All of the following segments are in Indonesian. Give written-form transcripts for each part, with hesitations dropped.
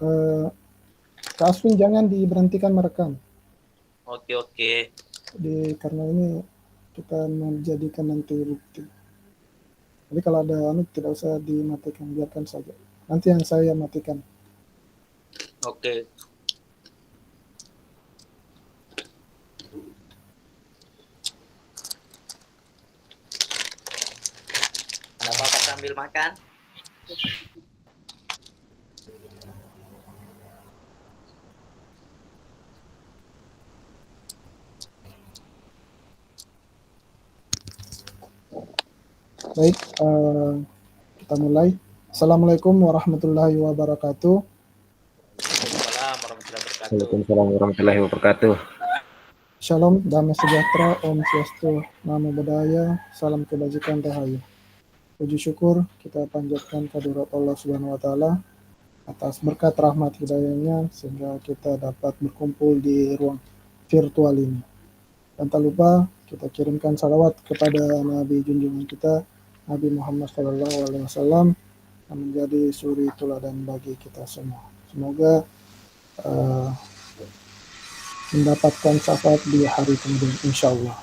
Kak Aswin jangan diberhentikan merekam. Oke. Karena ini kita menjadikan nanti bukti. Jadi kalau ada tidak usah dimatikan, biarkan saja. Nanti yang saya matikan. Oke. Ada apa sambil makan? Baik, kita mulai. Assalamualaikum warahmatullahi wabarakatuh. Waalaikumsalam warahmatullahi wabarakatuh. Shalom, damai sejahtera, Om Swastiastu, Namo Buddhaya, salam kebajikan, rahayu. Puji syukur kita panjatkan kehadirat Allah Subhanahu wa taala atas berkat rahmat hidayahnya sehingga kita dapat berkumpul di ruang virtual ini. Dan tak lupa kita kirimkan salawat kepada Nabi junjungan kita Nabi Muhammad SAW yang menjadi suri teladan bagi kita semua. Semoga mendapatkan syafaat di hari kemudian, insya Allah.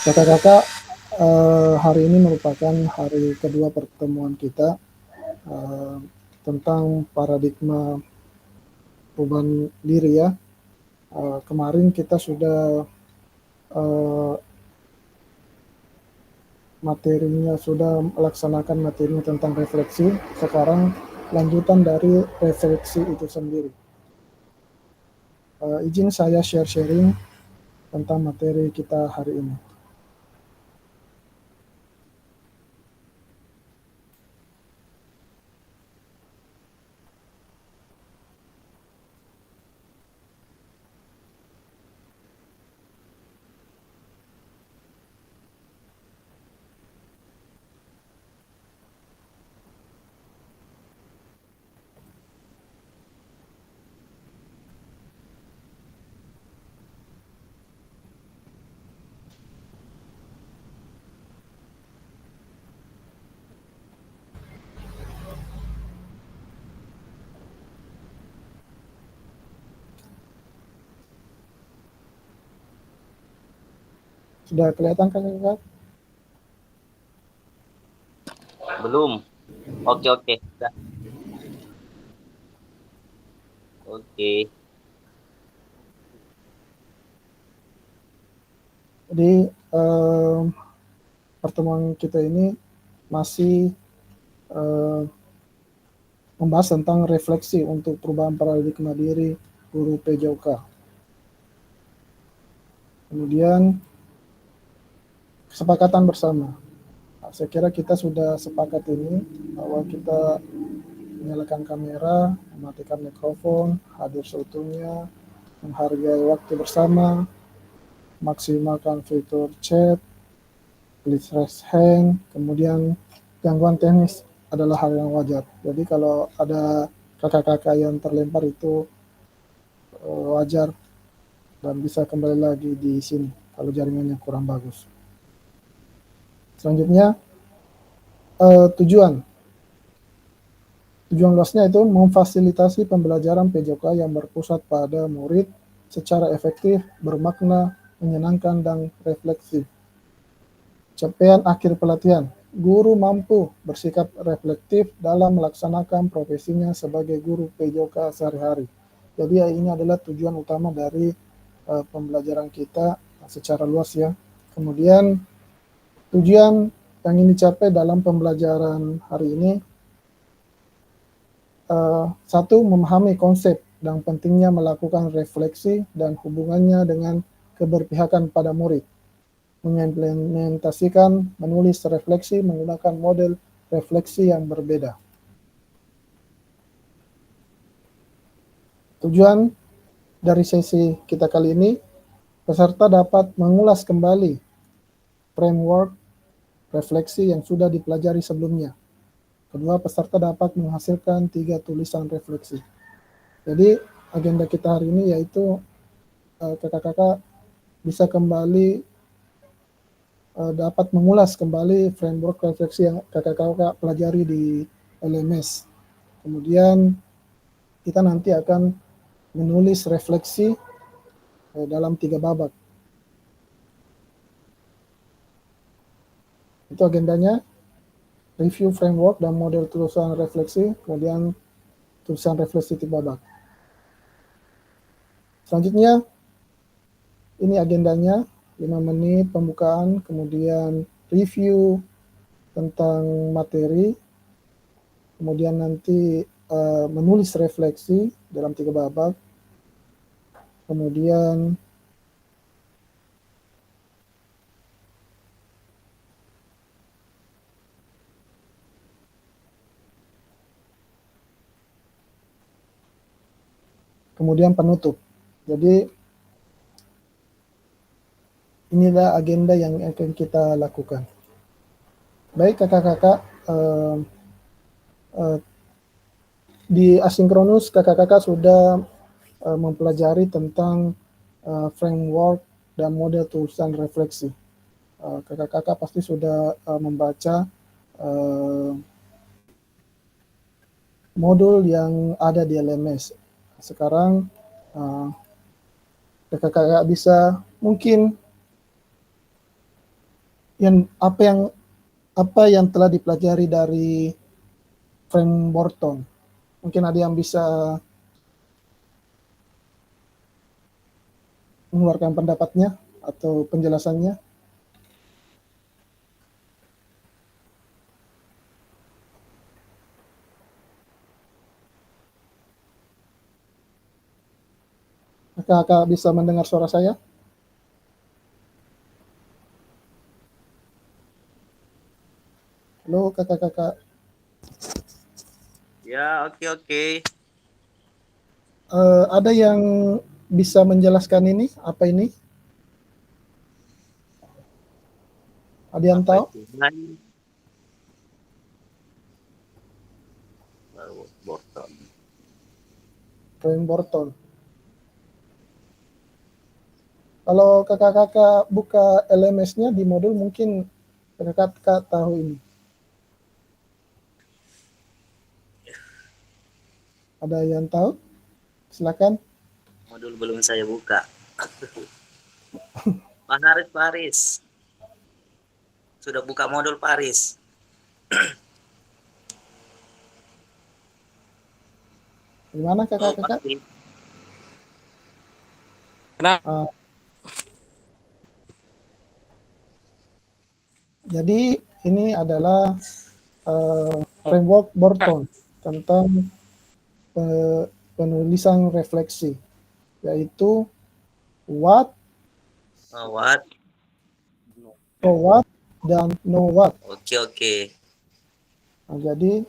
Kakak-kakak, hari ini merupakan hari kedua pertemuan kita tentang paradigma perubahan diri ya. Kemarin kita sudah melaksanakan materinya tentang refleksi. Sekarang lanjutan dari refleksi itu sendiri. Izin saya sharing tentang materi kita hari ini. Sudah kelihatan kakak-kakak? Belum. Oke. Oke. Jadi pertemuan kita ini masih membahas tentang refleksi untuk perubahan paradigma diri guru PJOK. Kemudian kesepakatan bersama. Nah, saya kira kita sudah sepakat ini bahwa kita menyalakan kamera, mematikan mikrofon, hadir seutuhnya, menghargai waktu bersama, maksimalkan fitur chat, please raise hand, kemudian gangguan teknis adalah hal yang wajar. Jadi kalau ada kakak-kakak yang terlempar itu wajar dan bisa kembali lagi di sini kalau jaringannya kurang bagus. Selanjutnya tujuan luasnya itu memfasilitasi pembelajaran PJOK yang berpusat pada murid secara efektif, bermakna, menyenangkan, dan refleksif. Capaian akhir pelatihan, guru mampu bersikap reflektif dalam melaksanakan profesinya sebagai guru PJOK sehari-hari. Jadi ini adalah tujuan utama dari pembelajaran kita secara luas ya. Kemudian tujuan yang ingin dicapai dalam pembelajaran hari ini, satu, memahami konsep dan pentingnya melakukan refleksi dan hubungannya dengan keberpihakan pada murid. Mengimplementasikan menulis refleksi menggunakan model refleksi yang berbeda. Tujuan dari sesi kita kali ini, peserta dapat mengulas kembali framework refleksi yang sudah dipelajari sebelumnya. Kedua, peserta dapat menghasilkan 3 tulisan refleksi. Jadi agenda kita hari ini yaitu kakak-kakak bisa kembali dapat mengulas kembali framework refleksi yang kakak-kakak pelajari di LMS. Kemudian kita nanti akan menulis refleksi dalam 3 babak. Itu agendanya, review framework dan model tulisan refleksi, kemudian tulisan refleksi 3 babak. Selanjutnya, ini agendanya, 5 menit pembukaan, kemudian review tentang materi, kemudian nanti menulis refleksi dalam 3 babak, kemudian penutup. Jadi inilah agenda yang akan kita lakukan. Baik kakak-kakak, di asinkronus kakak-kakak sudah mempelajari tentang framework dan model tulisan refleksi. Kakak-kakak pasti sudah membaca modul yang ada di LMS. Sekarang kakak-kakak bisa mungkin apa yang telah dipelajari dari frame Borton. Mungkin ada yang bisa mengeluarkan pendapatnya atau penjelasannya. Kakak bisa mendengar suara saya? Halo kakak-kakak. Ya, oke. Ada yang bisa menjelaskan ini? Apa ini? Ada yang tahu? Frame Borton. Kalau kakak-kakak buka LMS-nya di modul, mungkin kakak-kakak tahu ini. Ada yang tahu? Silakan. Modul belum saya buka. Pak Haris. Sudah buka modul Pak Haris? Gimana kakak-kakak? Jadi ini adalah framework Borton tentang penulisan refleksi, yaitu what, so what, dan know what. Oke. Nah, jadi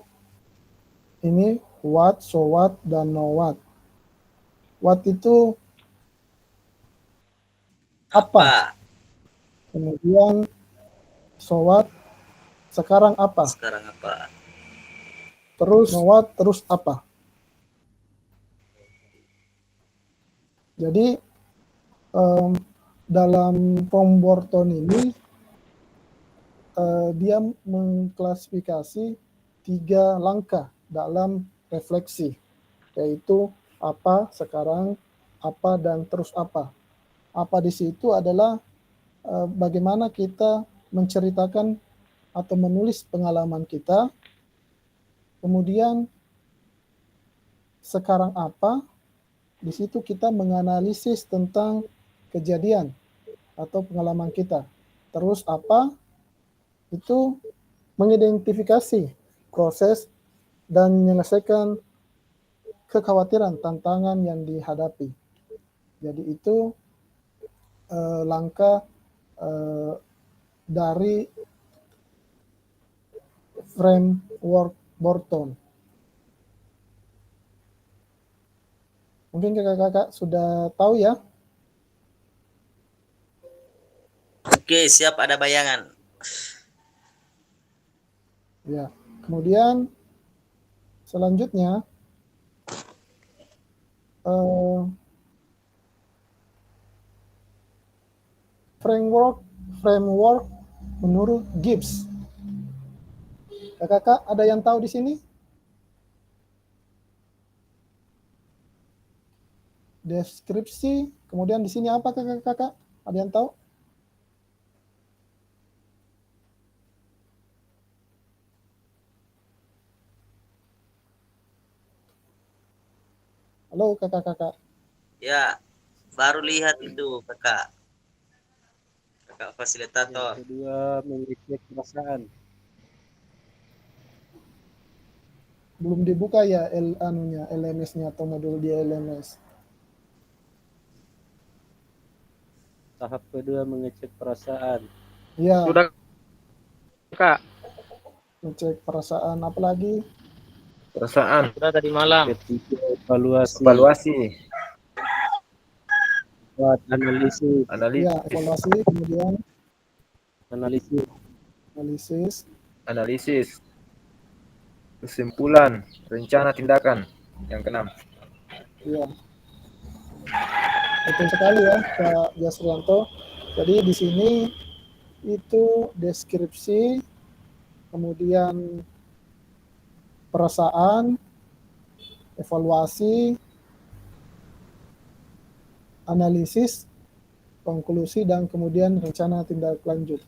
ini what, so what, dan know what. What itu apa? Kemudian so what, sekarang apa? Terus know what, terus apa? Jadi dalam form Borton ini dia mengklasifikasi 3 langkah dalam refleksi, yaitu apa, sekarang, apa, dan terus apa. Apa di situ adalah bagaimana kita menceritakan atau menulis pengalaman kita, kemudian sekarang apa, di situ kita menganalisis tentang kejadian atau pengalaman kita. Terus apa, itu mengidentifikasi proses dan menyelesaikan kekhawatiran, tantangan yang dihadapi. Jadi itu langkah dari framework Borton. Mungkin kakak-kakak sudah tahu ya? Oke, siap, ada bayangan. Ya. Kemudian selanjutnya framework menurut Gibbs. Kakak-kakak ada yang tahu di sini? deskripsi, kemudian di sini apa kakak-kakak? Ada yang tahu? Halo kakak-kakak. Ya, baru lihat itu kakak. Kakak Yang fasilitator. kedua mengecek perasaan. Belum dibuka ya LMS-nya atau modul di LMS. Tahap kedua mengecek perasaan. Ya, Sudah Kak, ngecek perasaan apalagi? Perasaan, sudah tadi malam. Ketiga evaluasi. evaluasi, Keempat analisis. Ya, analisis, evaluasi, kemudian Analisis. analisis. analisis, kesimpulan, rencana tindakan. Yang keenam. Ya, betul sekali ya Kak Jasrianto. Jadi di sini itu deskripsi, kemudian perasaan, evaluasi, analisis, konklusi, dan kemudian rencana tindak lanjut.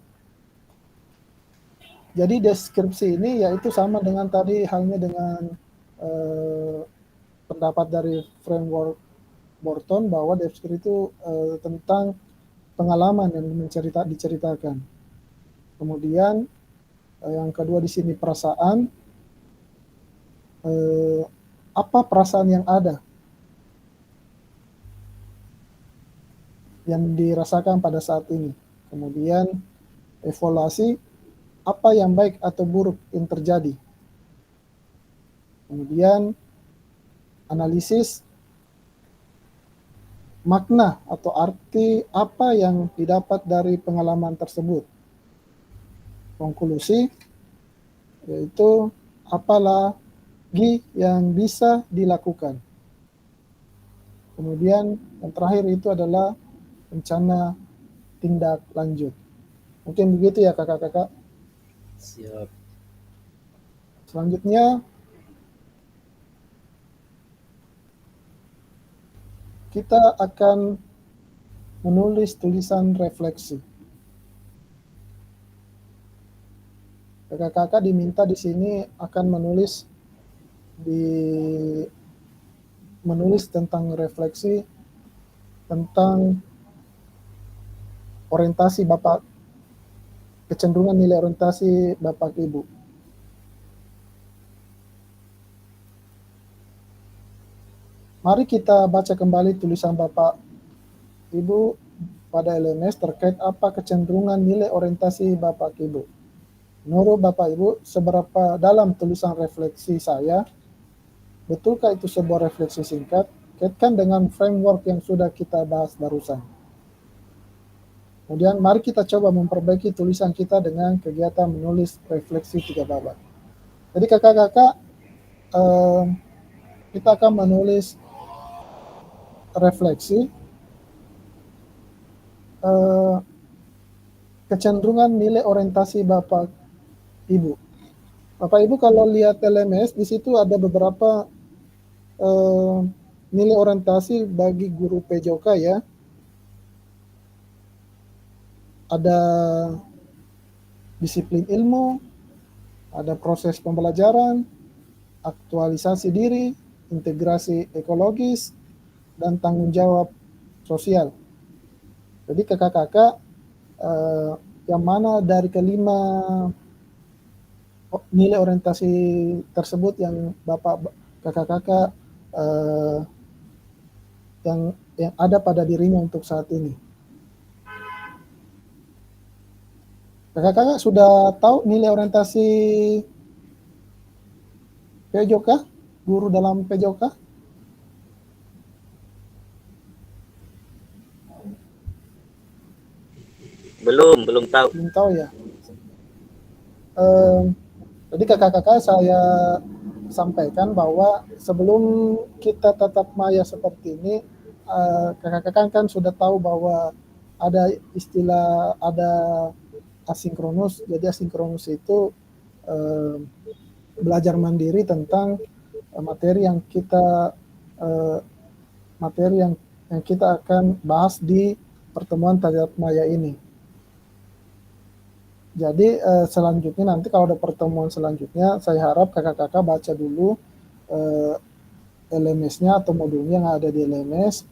Jadi deskripsi ini yaitu sama dengan tadi, halnya dengan pendapat dari framework Borton bahwa deskripsi itu tentang pengalaman yang diceritakan. Kemudian yang kedua di sini perasaan, apa perasaan yang ada yang dirasakan pada saat ini. Kemudian evaluasi, apa yang baik atau buruk yang terjadi. Kemudian analisis, makna atau arti apa yang didapat dari pengalaman tersebut. Konklusi, yaitu apa lagi yang bisa dilakukan. Kemudian yang terakhir itu adalah rencana tindak lanjut. Mungkin begitu ya kakak-kakak. Siap. Selanjutnya kita akan menulis tulisan refleksi. Kakak-kakak diminta di sini akan menulis tentang refleksi tentang orientasi Bapak, kecenderungan nilai orientasi Bapak Ibu. Mari kita baca kembali tulisan Bapak Ibu pada LMS terkait apa kecenderungan nilai orientasi Bapak Ibu. Menurut Bapak Ibu, seberapa dalam tulisan refleksi saya? Betulkah itu sebuah refleksi singkat? Kaitkan dengan framework yang sudah kita bahas barusan. Kemudian mari kita coba memperbaiki tulisan kita dengan kegiatan menulis refleksi 3 babak. Jadi kakak-kakak, kita akan menulis refleksi kecenderungan nilai orientasi Bapak Ibu. Bapak Ibu kalau lihat LMS di situ ada beberapa nilai orientasi bagi guru PJOK ya. Ada disiplin ilmu, ada proses pembelajaran, aktualisasi diri, integrasi ekologis, dan tanggung jawab sosial. Jadi kakak-kakak, yang mana dari kelima nilai orientasi tersebut yang kakak-kakak yang ada pada dirinya untuk saat ini? Kakak-kakak sudah tahu nilai orientasi PJOK, guru dalam PJOK? Belum tahu. Belum tahu ya. Jadi kakak-kakak saya sampaikan bahwa sebelum kita tatap maya seperti ini, kakak-kakak kan sudah tahu bahwa ada istilah, ada asinkronus. Jadi asinkronus itu belajar mandiri tentang materi yang yang kita akan bahas di pertemuan Tajakmaya ini. Jadi selanjutnya nanti kalau ada pertemuan selanjutnya, saya harap kakak-kakak baca dulu LMS-nya atau modulnya yang ada di LMS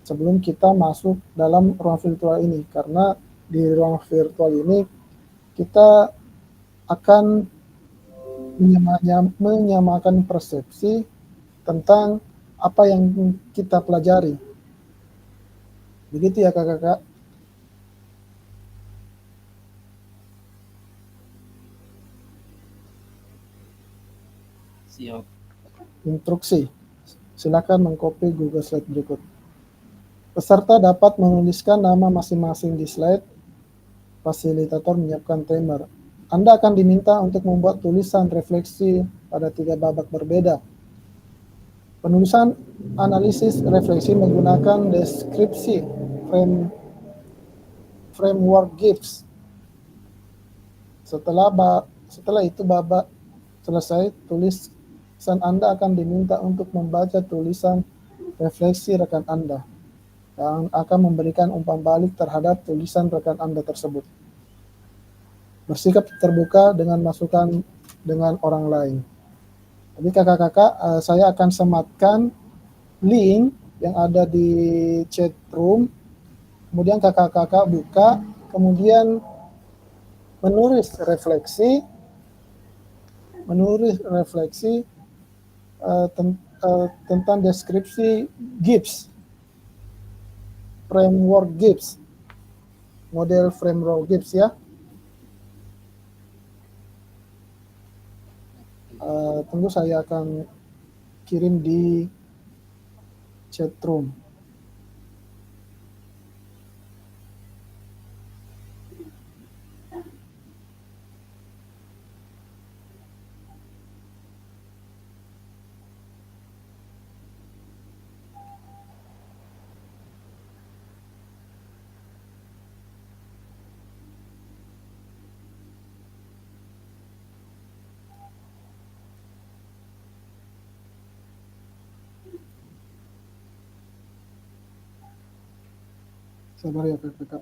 sebelum kita masuk dalam ruang virtual ini. Karena di ruang virtual ini kita akan menyamakan persepsi tentang apa yang kita pelajari. Begitu ya kakak-kakak. Siap. Instruksi. Silakan mengcopy Google Slide berikut. Peserta dapat menuliskan nama masing-masing di slide. Fasilitator menyiapkan timer. Anda akan diminta untuk membuat tulisan refleksi pada 3 babak berbeda. Penulisan analisis refleksi menggunakan deskripsi framework GIBS. Setelah itu babak selesai, tulisan Anda akan diminta untuk membaca tulisan refleksi rekan Anda yang akan memberikan umpan balik terhadap tulisan rekan Anda tersebut. Bersikap terbuka dengan masukan dengan orang lain. Jadi kakak-kakak, saya akan sematkan link yang ada di chat room, kemudian kakak-kakak buka, kemudian menulis refleksi tentang deskripsi GIBS, framework GIBS, model framework GIBS ya. Tunggu, saya akan kirim di chat room. Sabar ya kakak-kakak.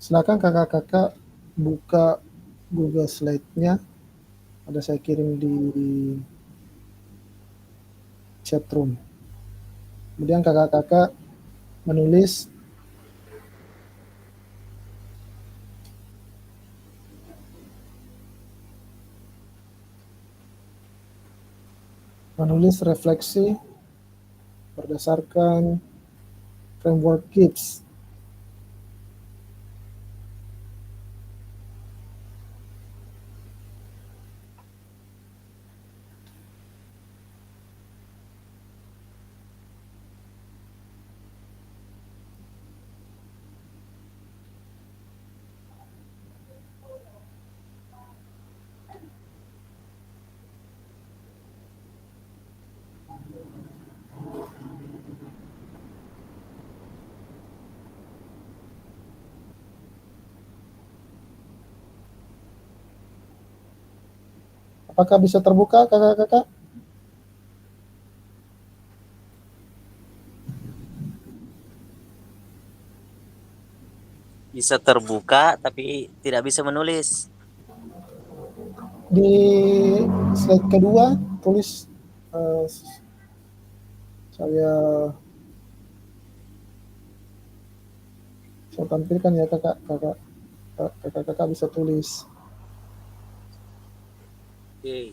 Silakan kakak-kakak buka Google Slide-nya. Ada saya kirim di chat room. Kemudian kakak-kakak menulis refleksi berdasarkan framework GIBS. Apakah bisa terbuka kakak-kakak? bisa terbuka tapi tidak bisa menulis. Di slide kedua tulis eh, saya tampilkan ya kakak bisa tulis. Oke.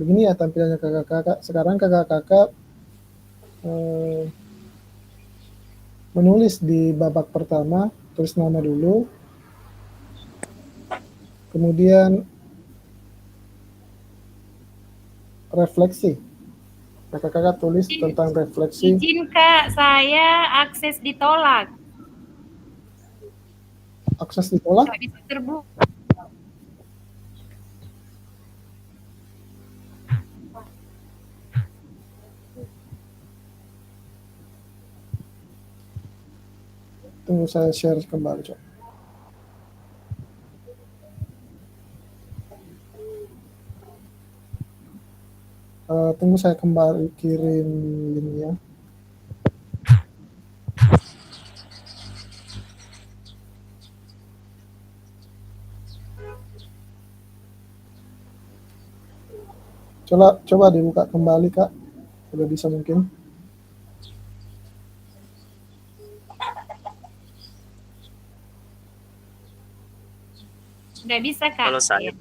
Begini ya tampilannya kakak-kakak. Sekarang kakak-kakak menulis di babak pertama, tulis nama dulu, kemudian refleksi. Kakak-kakak tulis tentang refleksi. Izin Kak, saya akses ditolak. Akses ditolak. Nggak bisa terbuka. Tunggu saya share kembali, Cok. Tunggu saya kembali kirim linknya. Coba dibuka kembali, Kak. Sudah bisa mungkin. Nggak bisa Kak. Kalau saya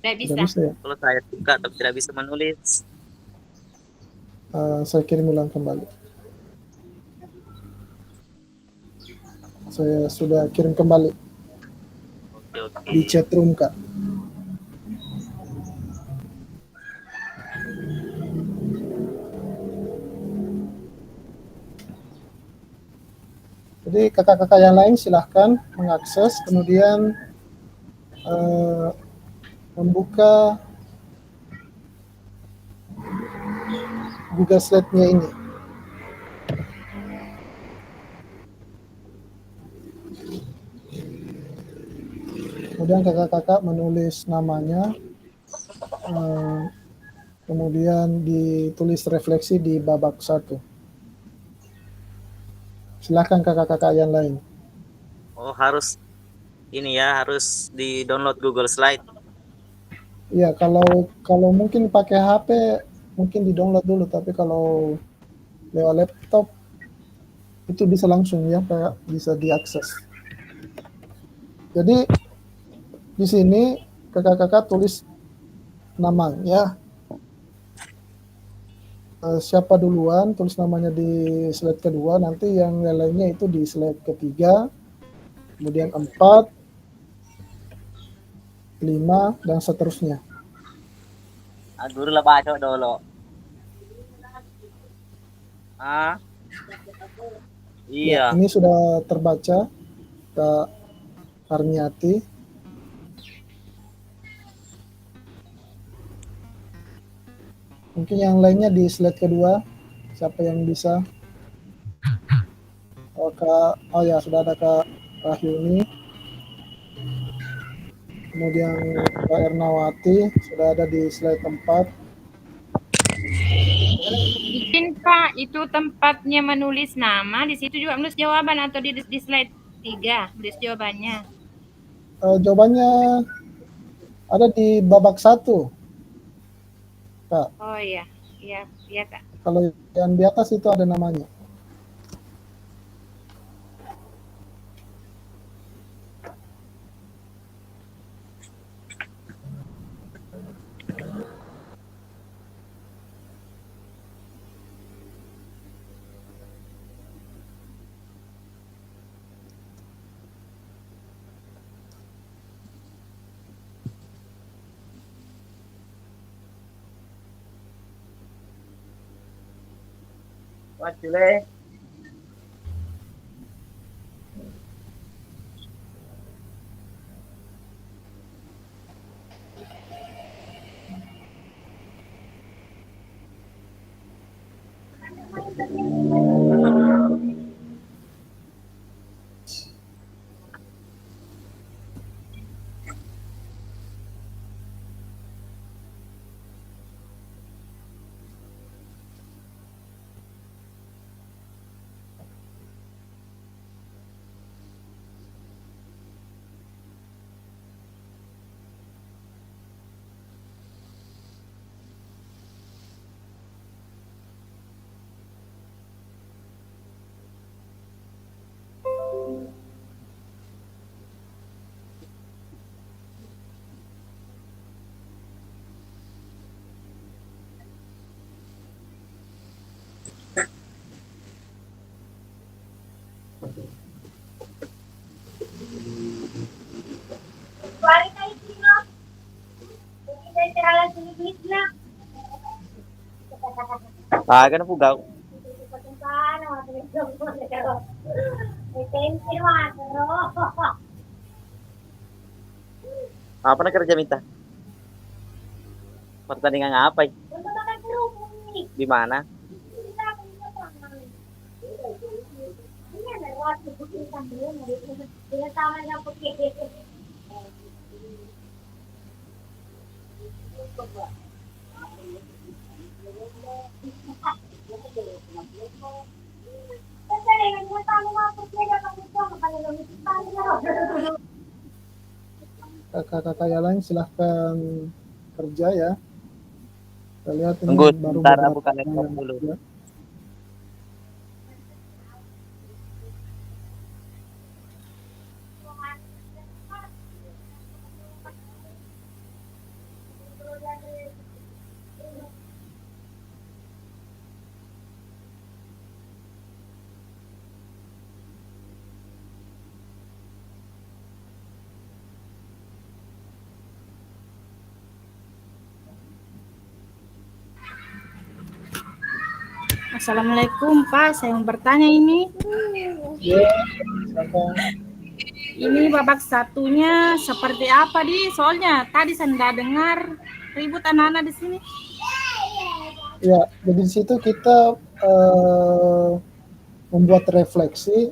Nggak bisa. Sudah bisa ya. kalau saya buka tapi tidak bisa menulis. Saya kirim ulang kembali. Saya sudah kirim kembali Oke. di chat room, Kak. Jadi kakak-kakak yang lain silahkan mengakses, kemudian membuka Google Slide-nya ini. Kemudian kakak-kakak menulis namanya, kemudian ditulis refleksi di babak 1. Silahkan kakak-kakak yang lain. Oh, harus ini ya, harus di-download Google Slide. Iya, kalau mungkin pakai HP mungkin di-download dulu, tapi kalau lewat laptop itu bisa langsung ya, Pak, bisa diakses. Jadi di sini kakak-kakak tulis namanya, siapa duluan, tulis namanya di slide kedua, nanti yang lainnya itu di slide ketiga, kemudian 4, 5, dan seterusnya. Dulu lah baca dulu. Ya, Iya. ini sudah terbaca, Kak Karniati. Mungkin yang lainnya di slide kedua, siapa yang bisa? Oh ya, sudah ada Kak Rahyuni. Kemudian Kak Ernawati, sudah ada di slide 4. Izin Kak, itu tempatnya menulis nama, di situ juga menulis jawaban atau di slide 3, menulis jawabannya. Jawabannya ada di babak 1, Kak. Oh iya, iya Kak. Kalau yang di atas itu ada namanya. Wajule. Ah, kan pugaw. Apa na kerja minta? Pertandingan apa? Di mana? Kakak-kakak yang lain silahkan kerja ya. Kita lihat ini Tunggu baru sebentar, beberapa buka laptop yang dulu. kerja. Assalamualaikum Pak, saya mau bertanya ini. Ya, silakan. Ini babak satunya seperti apa di? Soalnya tadi saya tidak dengar ribut anak-anak di sini. Ya, jadi di situ kita membuat refleksi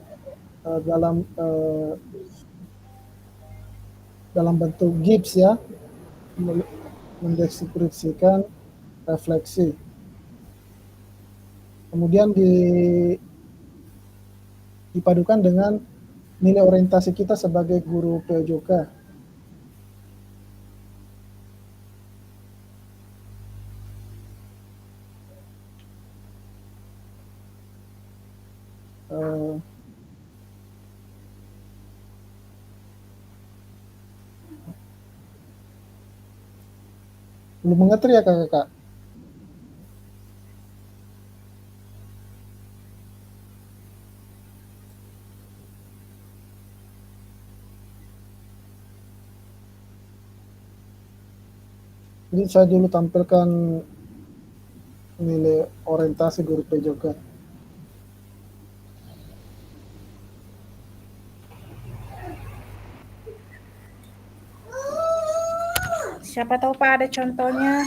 dalam bentuk gips ya, mendeskripsikan refleksi. Kemudian dipadukan dengan nilai orientasi kita sebagai guru PJOK. Belum mengerti ya kakak? Jadi saya dulu tampilkan nilai orientasi guru PJOK. Siapa tahu Pak ada contohnya.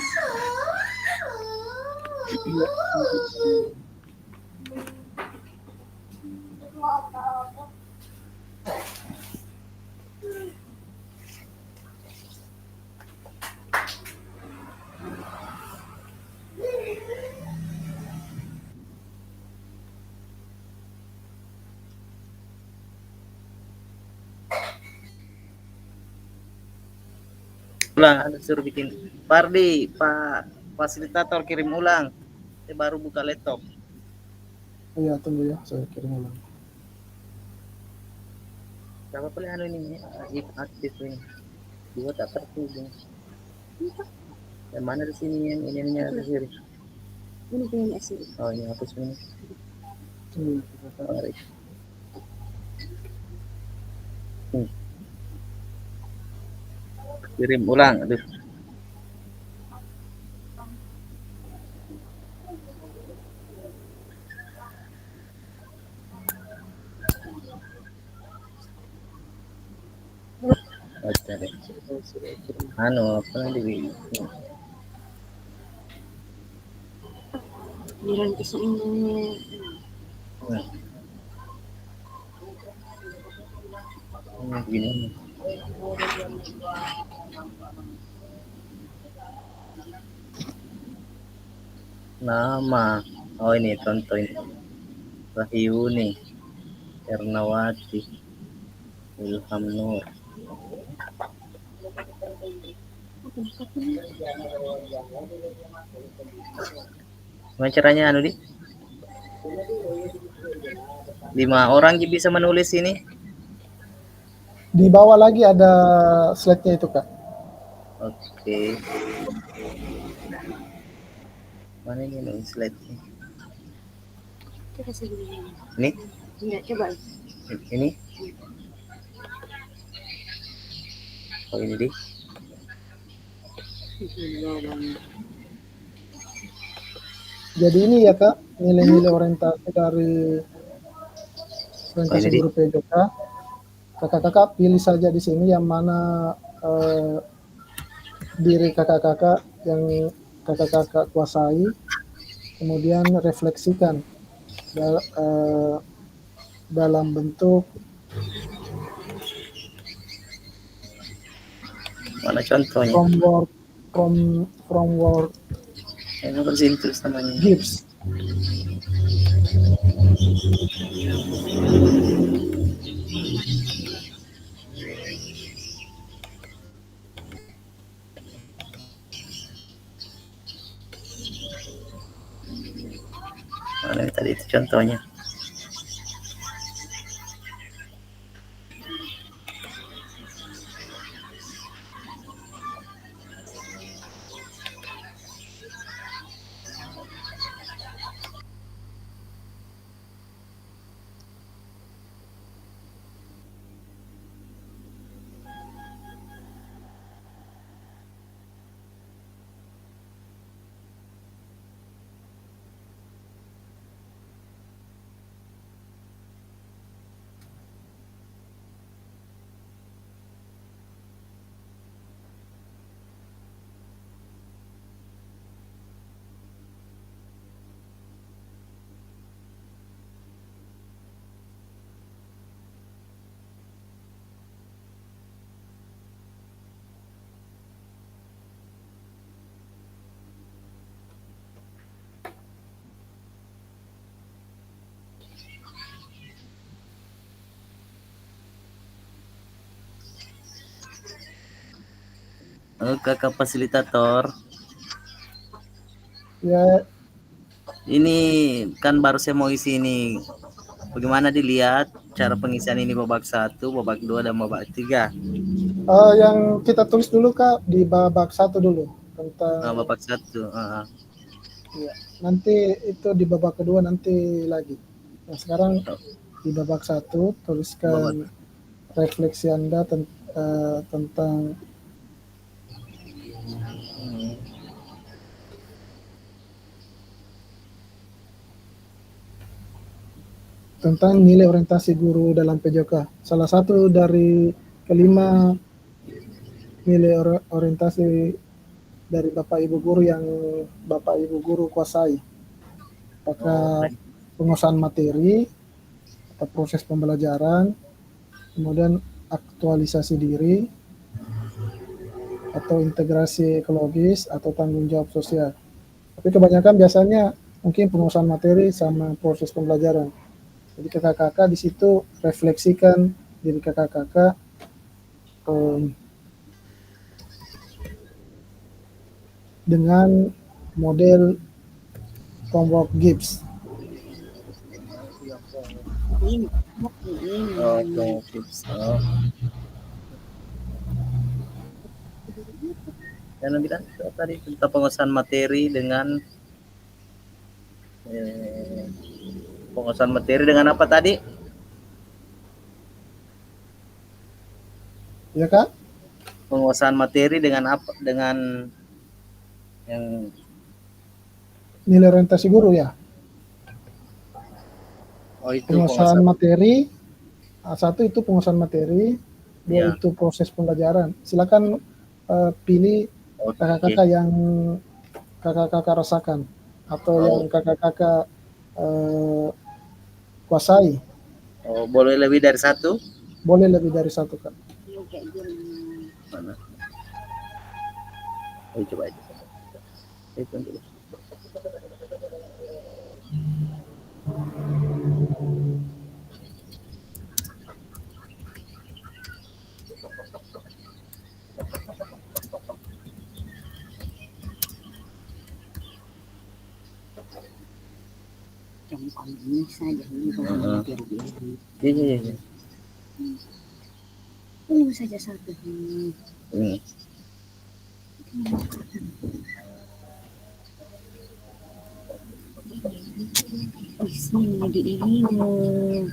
Ulang, ada suruh bikin. Pardi, Pak fasilitator kirim ulang. Saya baru buka laptop. Iya, tunggu ya, saya kirim ulang. Siapa pilih anu ini? Aktif ini. Dua tak terhubung. Yang mana di sini yang ininya di sini? Ini punya sih. Oh, ini hapus ini. Tunggu ya, kakak. Mari. Kirim ulang. Aduh. Baca deh. Anu apa di Bilang ke sini. Gini. Nama. Oh ini contoh ini. Wahyuni, Ernawati, Ilham Nur. Gimana caranya anu di? 5 orang bisa menulis ini. Di bawah lagi ada slide-nya itu kak. Oke. Mana ini nih slide-nya? Coba sih ini. Ini? Iya, coba. Ini? Oh ini di? Jadi ini ya Kak, nilai-nilai orientasi dari orientasi ini, Dik. guru PJK. Kakak-kakak pilih saja di sini yang mana diri kakak-kakak yang kakak-kakak kuasai, kemudian refleksikan dalam bentuk Mana contohnya? from word Ini kan sini tulis namanya. gives. Mana tadi itu contohnya? Oh, kakak fasilitator. Ya, Ini kan baru saya mau isi ini. Bagaimana dilihat cara pengisian ini babak 1, babak 2, dan babak 3? yang kita tulis dulu Kak di babak 1 dulu tentang Babak 1. ya, nanti itu di babak kedua nanti lagi. Nah, sekarang di babak 1 tuliskan refleksi Anda tentang nilai orientasi guru dalam PJK. Salah satu dari kelima nilai orientasi dari Bapak Ibu guru yang Bapak Ibu guru kuasai. Apakah penguasaan materi atau proses pembelajaran, kemudian aktualisasi diri, atau integrasi ekologis, atau tanggung jawab sosial. Tapi kebanyakan biasanya mungkin penguasaan materi sama proses pembelajaran. Jadi kakak-kakak di situ refleksikan diri kakak-kakak dengan model framework Gibbs. Yang bilang tadi tentang penguasaan materi dengan penguasaan materi dengan apa tadi? Ya Kak? Penguasaan materi dengan apa? Dengan yang nilai orientasi guru ya. Oh, itu penguasaan materi. Satu itu penguasaan materi, dua itu proses pembelajaran. Silakan pilih kakak-kakak yang kakak-kakak rasakan atau yang kakak-kakak kuasai. Oh, boleh lebih dari satu? Boleh lebih dari satu Kak. Mana? Oh, coba aja. Itu dulu. Ini saja ini Iya. Ini saja satu. Sini di ini.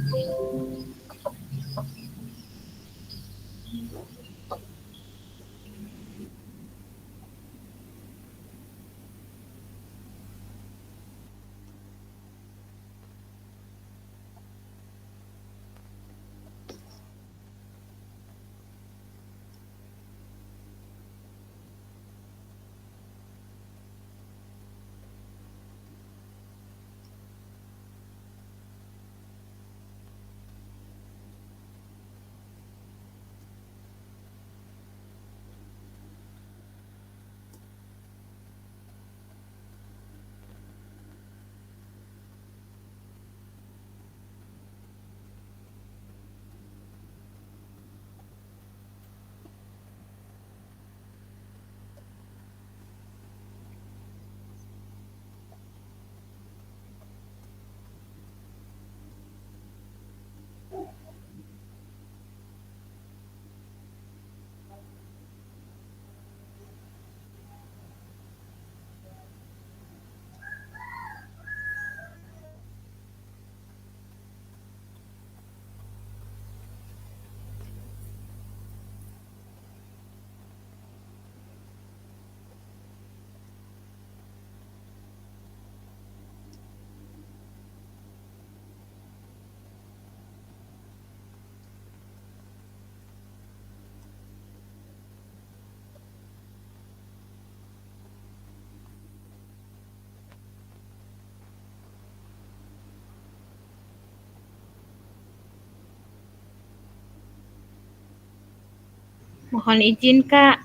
Mohon izin Kak,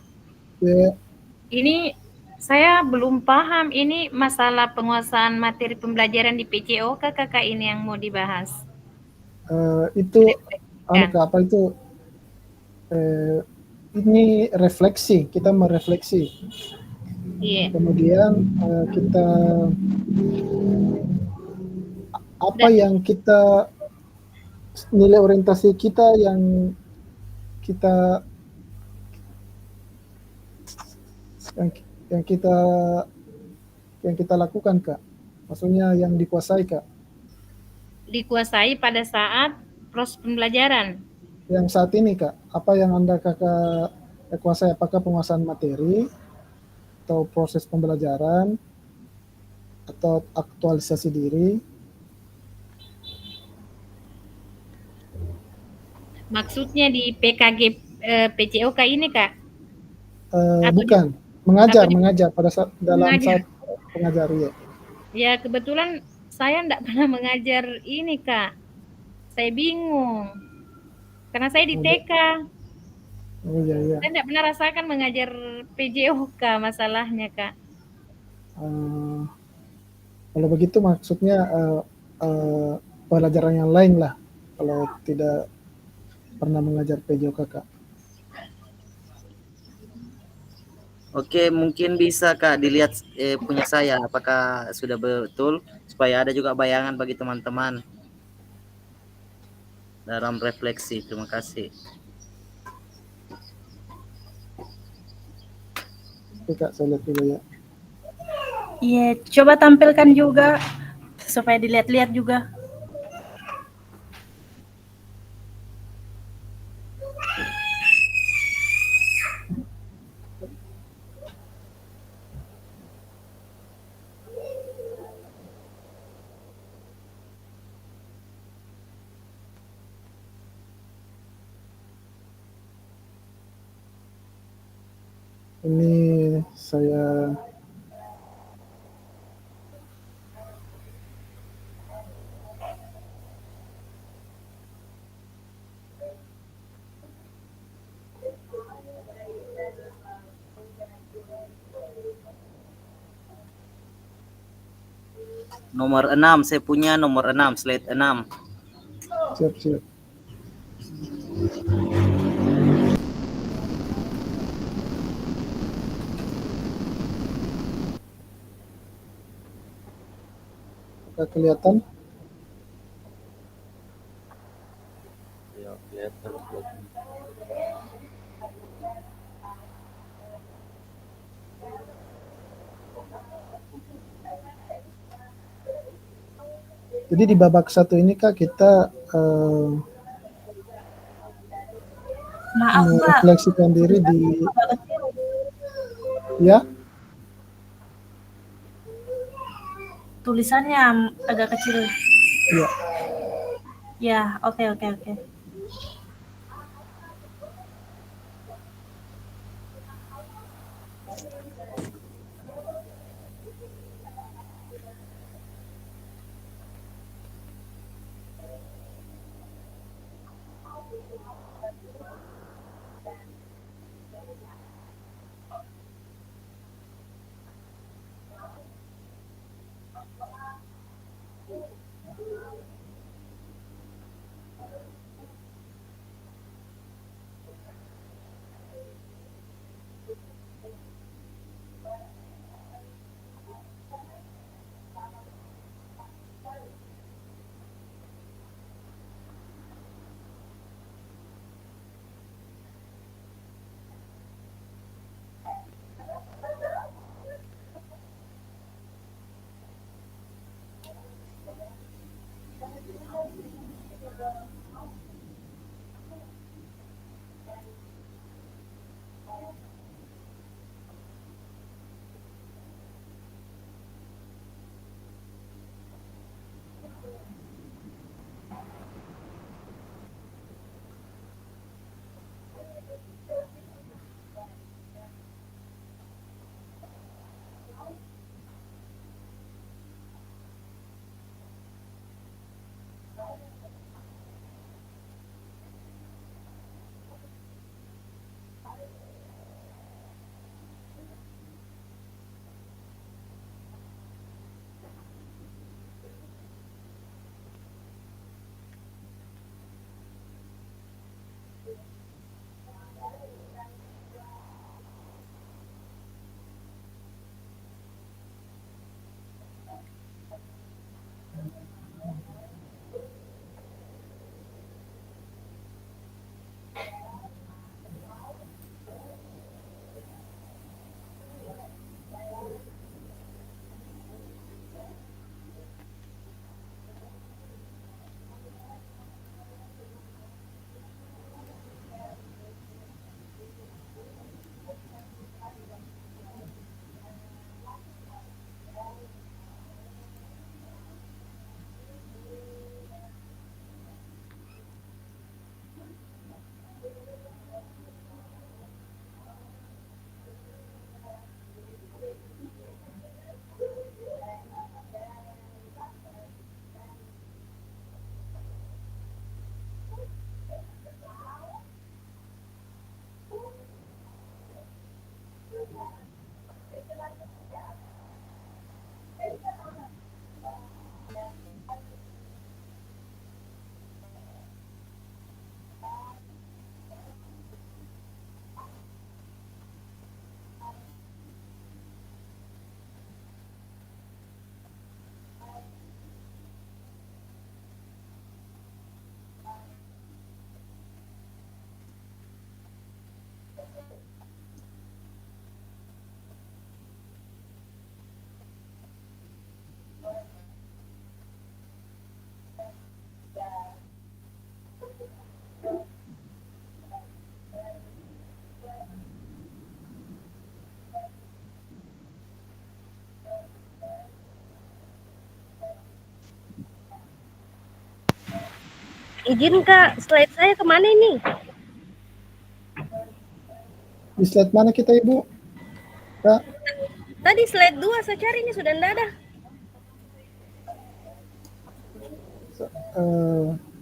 Ya, ini saya belum paham ini masalah penguasaan materi pembelajaran di PCO Kakak ini yang mau dibahas. itu anu Kan? Kak, apa itu eh, ini refleksi, kita merefleksi. Iya. Kemudian kita apa Dan yang kita nilai orientasi kita kita yang, yang kita yang kita lakukan Kak. Maksudnya yang dikuasai Kak. dikuasai pada saat proses pembelajaran. Yang saat ini Kak, apa yang Anda Kakak kuasai, apakah penguasaan materi atau proses pembelajaran atau aktualisasi diri? Maksudnya di PKG PCOK ini Kak? Atau Bukan, mengajar atau mengajar pada saat dalam mengajar? saat pengajar ya. Ya kebetulan saya enggak pernah mengajar ini Kak. Saya bingung. Karena saya di TK. Oh iya iya. Saya enggak pernah rasakan mengajar PJOK masalahnya Kak. Eh, Kalau begitu maksudnya pelajaran yang lain lah. Kalau tidak pernah mengajar PJOK Kak. Oke, mungkin bisa Kak dilihat punya saya apakah sudah betul supaya ada juga bayangan bagi teman-teman dalam refleksi. Terima kasih. Oke Kak, saya lihat dulu ya. Iya, coba tampilkan juga supaya dilihat-lihat juga. Ini saya Nomor 6, saya punya nomor 6, slide 6. siap-siap. Apakah kelihatan? Ya, kelihatan. Jadi di babak satu ini Kak kita Maaf Mbak, merefleksikan diri di ya. tulisannya agak kecil. Iya. Ya, oke. Izin Kak, slide saya kemana ini? Di slide mana kita Ibu? Kak, Tadi slide 2 saya cari ini sudah tidak ada.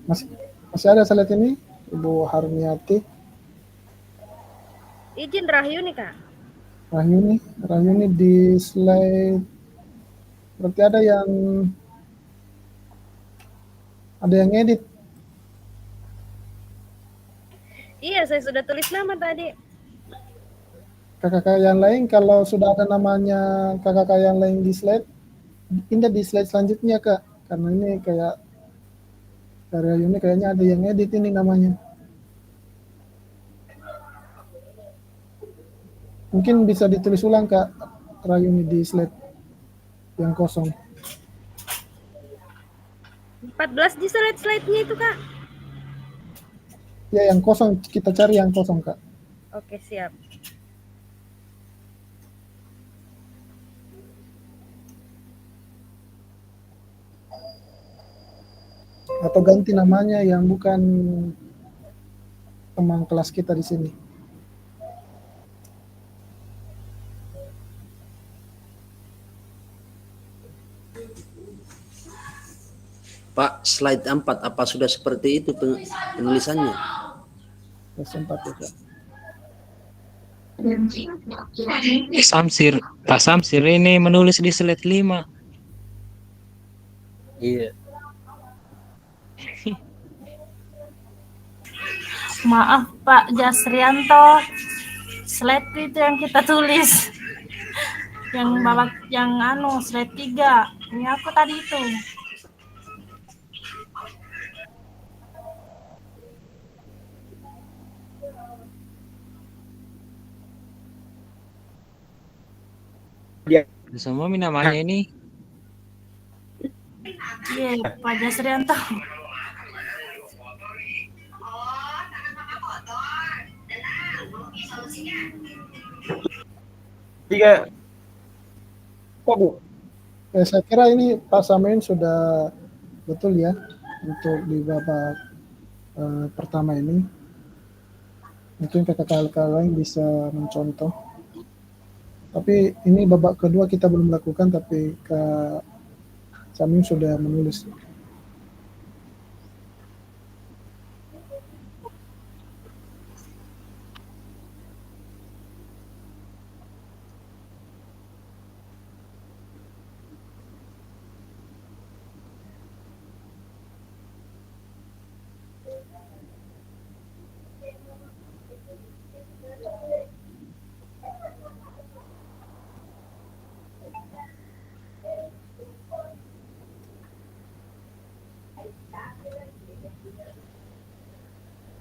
masih masih ada slide ini Ibu Harniati. Izin Rahyu nih Kak. Rahyuni di slide berarti ada yang edit. Iya, saya sudah tulis nama tadi. Kakak-kakak yang lain kalau sudah ada namanya kakak-kakak yang lain di slide, pindah di slide selanjutnya Kak, karena ini kayak dari Rahyuni kayaknya ada yang edit ini namanya. Mungkin bisa ditulis ulang Kak Rahyuni di slide yang kosong. 14 di slide-slide-nya itu Kak. Ya yang kosong, kita cari yang kosong Kak. Oke, siap. Atau ganti namanya yang bukan teman kelas kita di sini. Pak, slide 4 apa sudah seperti itu penulisannya? Sempat ya Kak. Pak Samsir ini menulis di slide 5. Iya. Maaf Pak Jasrianto, slide itu yang kita tulis. Yang babak yang slide 3. Ini aku tadi itu. Semua namanya ini. Iya, Pak Jasrianto. Tiga. Kok Bu? Saya kira ini Pak Samin sudah betul ya untuk di babak pertama ini. Mungkin kakak-kakak lain bisa mencontoh. Tapi ini babak kedua kita belum lakukan, tapi Kak Samin sudah menulis.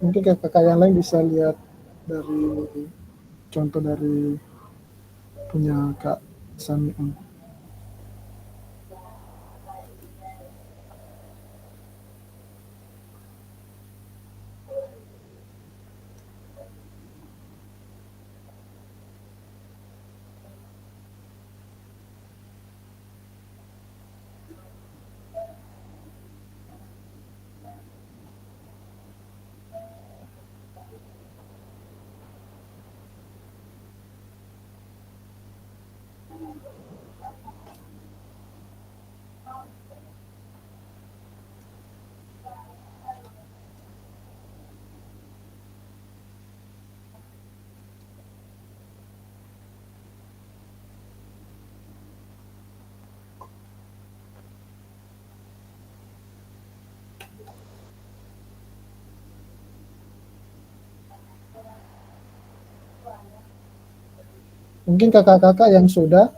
Mungkin kakak yang lain bisa lihat dari contoh dari punya Kak Sami. Mungkin kakak-kakak yang sudah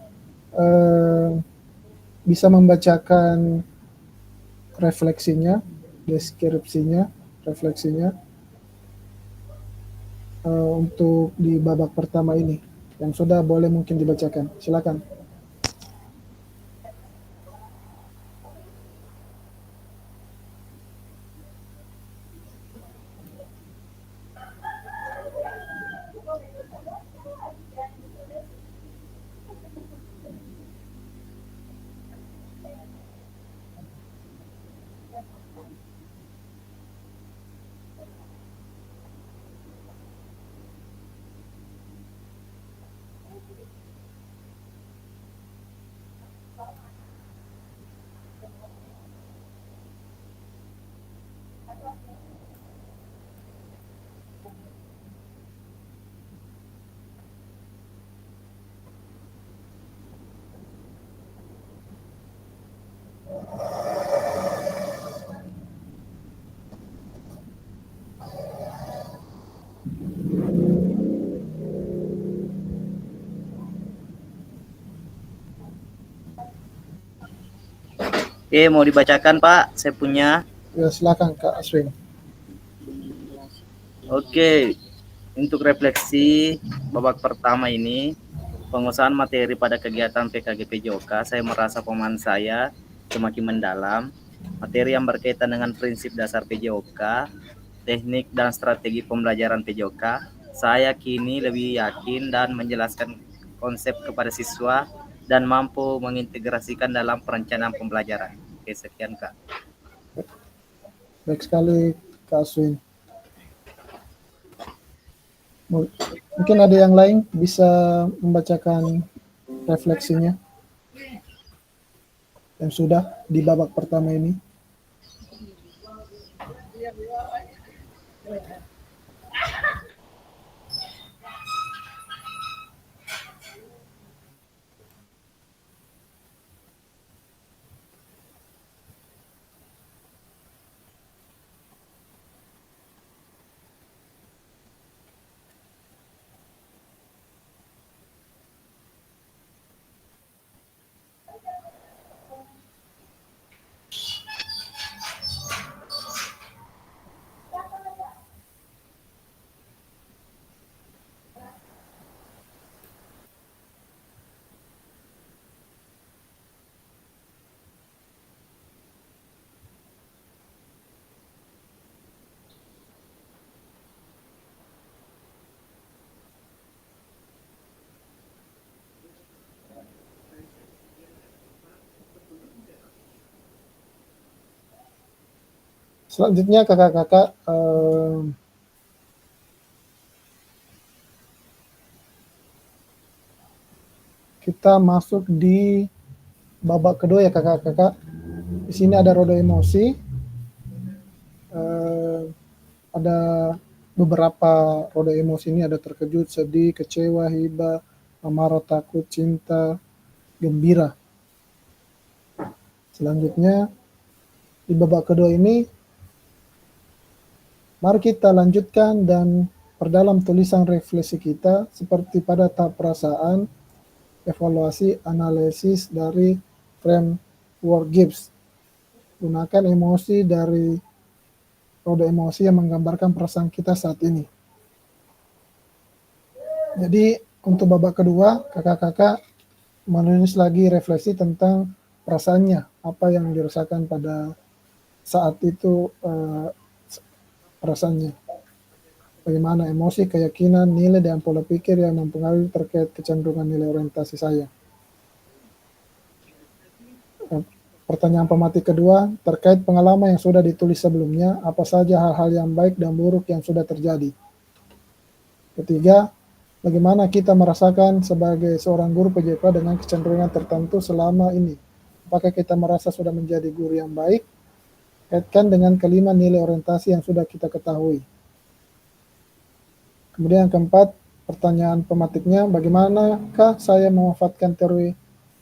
bisa membacakan refleksinya, deskripsinya, refleksinya untuk di babak pertama ini. Yang sudah boleh mungkin dibacakan. Silakan. Oke, mau dibacakan Pak? Saya punya. Ya, silakan Kak Aswin. Oke, untuk refleksi babak pertama ini, pengusahaan materi pada kegiatan PKG PJOK, saya merasa pemahaman saya semakin mendalam. Materi yang berkaitan dengan prinsip dasar PJOK, teknik dan strategi pembelajaran PJOK, saya kini lebih yakin dan menjelaskan konsep kepada siswa dan mampu mengintegrasikan dalam perencanaan pembelajaran. Oke, sekian Kak. Baik sekali Kak Aswin. Mungkin ada yang lain bisa membacakan refleksinya yang sudah di babak pertama ini. Selanjutnya kakak-kakak kita masuk di babak kedua ya kakak-kakak. Di sini ada roda emosi, ada beberapa roda emosi ini, ada terkejut, sedih, kecewa, hibah, amarah, takut, cinta, gembira. Selanjutnya di babak kedua ini, mari kita lanjutkan dan perdalam tulisan refleksi kita seperti pada tahap perasaan, evaluasi, analisis dari framework Gibbs. Gunakan emosi dari roda emosi yang menggambarkan perasaan kita saat ini. Jadi untuk babak kedua, kakak-kakak menulis lagi refleksi tentang perasaannya, apa yang dirasakan pada saat itu, perasaannya. Bagaimana emosi, keyakinan, nilai, dan pola pikir yang mempengaruhi terkait kecenderungan nilai orientasi saya. Pertanyaan pematik kedua, terkait pengalaman yang sudah ditulis sebelumnya, apa saja hal-hal yang baik dan buruk yang sudah terjadi. Ketiga, bagaimana kita merasakan sebagai seorang guru PJK dengan kecenderungan tertentu selama ini. Apakah kita merasa sudah menjadi guru yang baik? Kaitkan dengan kelima nilai orientasi yang sudah kita ketahui. Kemudian yang keempat, pertanyaan pematiknya, bagaimanakah saya memanfaatkan teori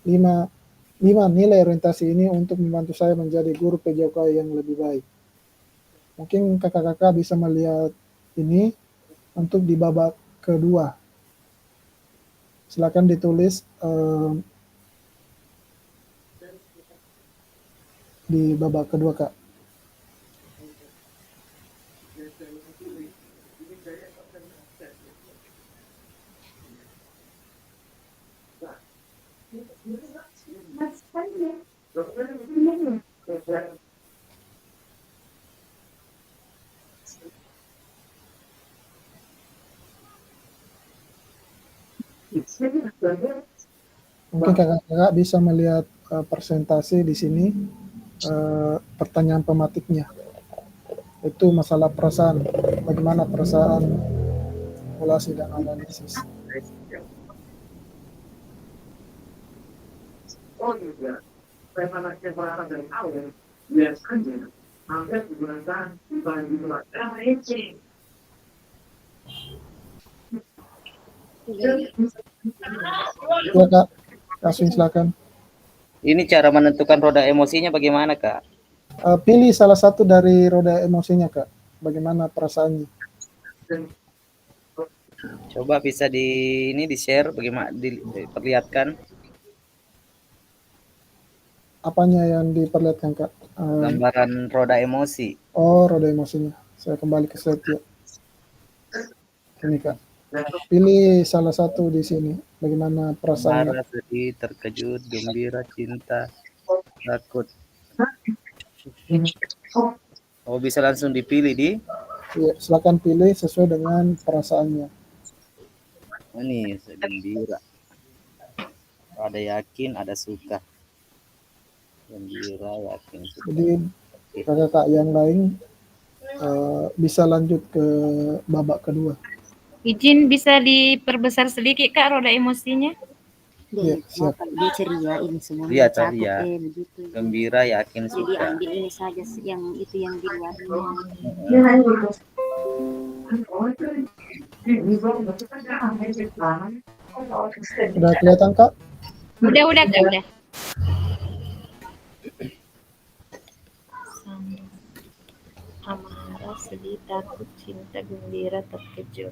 5 nilai orientasi ini untuk membantu saya menjadi guru PJK yang lebih baik. Mungkin kakak-kakak bisa melihat ini untuk di babak kedua. Silakan ditulis di babak kedua, Kak. Mungkin kakak-kakak bisa melihat presentasi di sini, pertanyaan pematiknya. Itu masalah perasaan, bagaimana perasaan, evaluasi dan analisis. Oh juga, tema keselamatan dari awal biasanya hampir digunakan bagi pelajaran. Ya Kak, Kasih silakan. Ini cara menentukan roda emosinya bagaimana Kak? Pilih salah satu dari roda emosinya Kak, bagaimana perasaannya. Coba bisa di share bagaimana diperlihatkan. apanya yang diperlihatkan Kak? Gambaran roda emosi. Oh, roda emosinya. Saya kembali ke slide ya. Ini Kak. Pilih salah satu di sini. Bagaimana perasaannya? Marah, sedih, terkejut, gembira, cinta, takut. Oh, bisa langsung dipilih di Ya, silakan pilih sesuai dengan perasaannya. ini gembira. Ada yakin, ada suka. Gembira, yakin, suka. Jadi kakak yang lain bisa lanjut ke babak kedua. Izin bisa diperbesar sedikit Kak roda emosinya? Ya, siap. Dia ceria ini semua Iya, cakup, ceria. begitu. Gembira, yakin, Jadi suka. ambil ini saja yang itu yang di luar ini. Sudah kelihatan Kak? Udah Kak, udah. Amarah, sedih, takut, cinta, gembira, terkejut.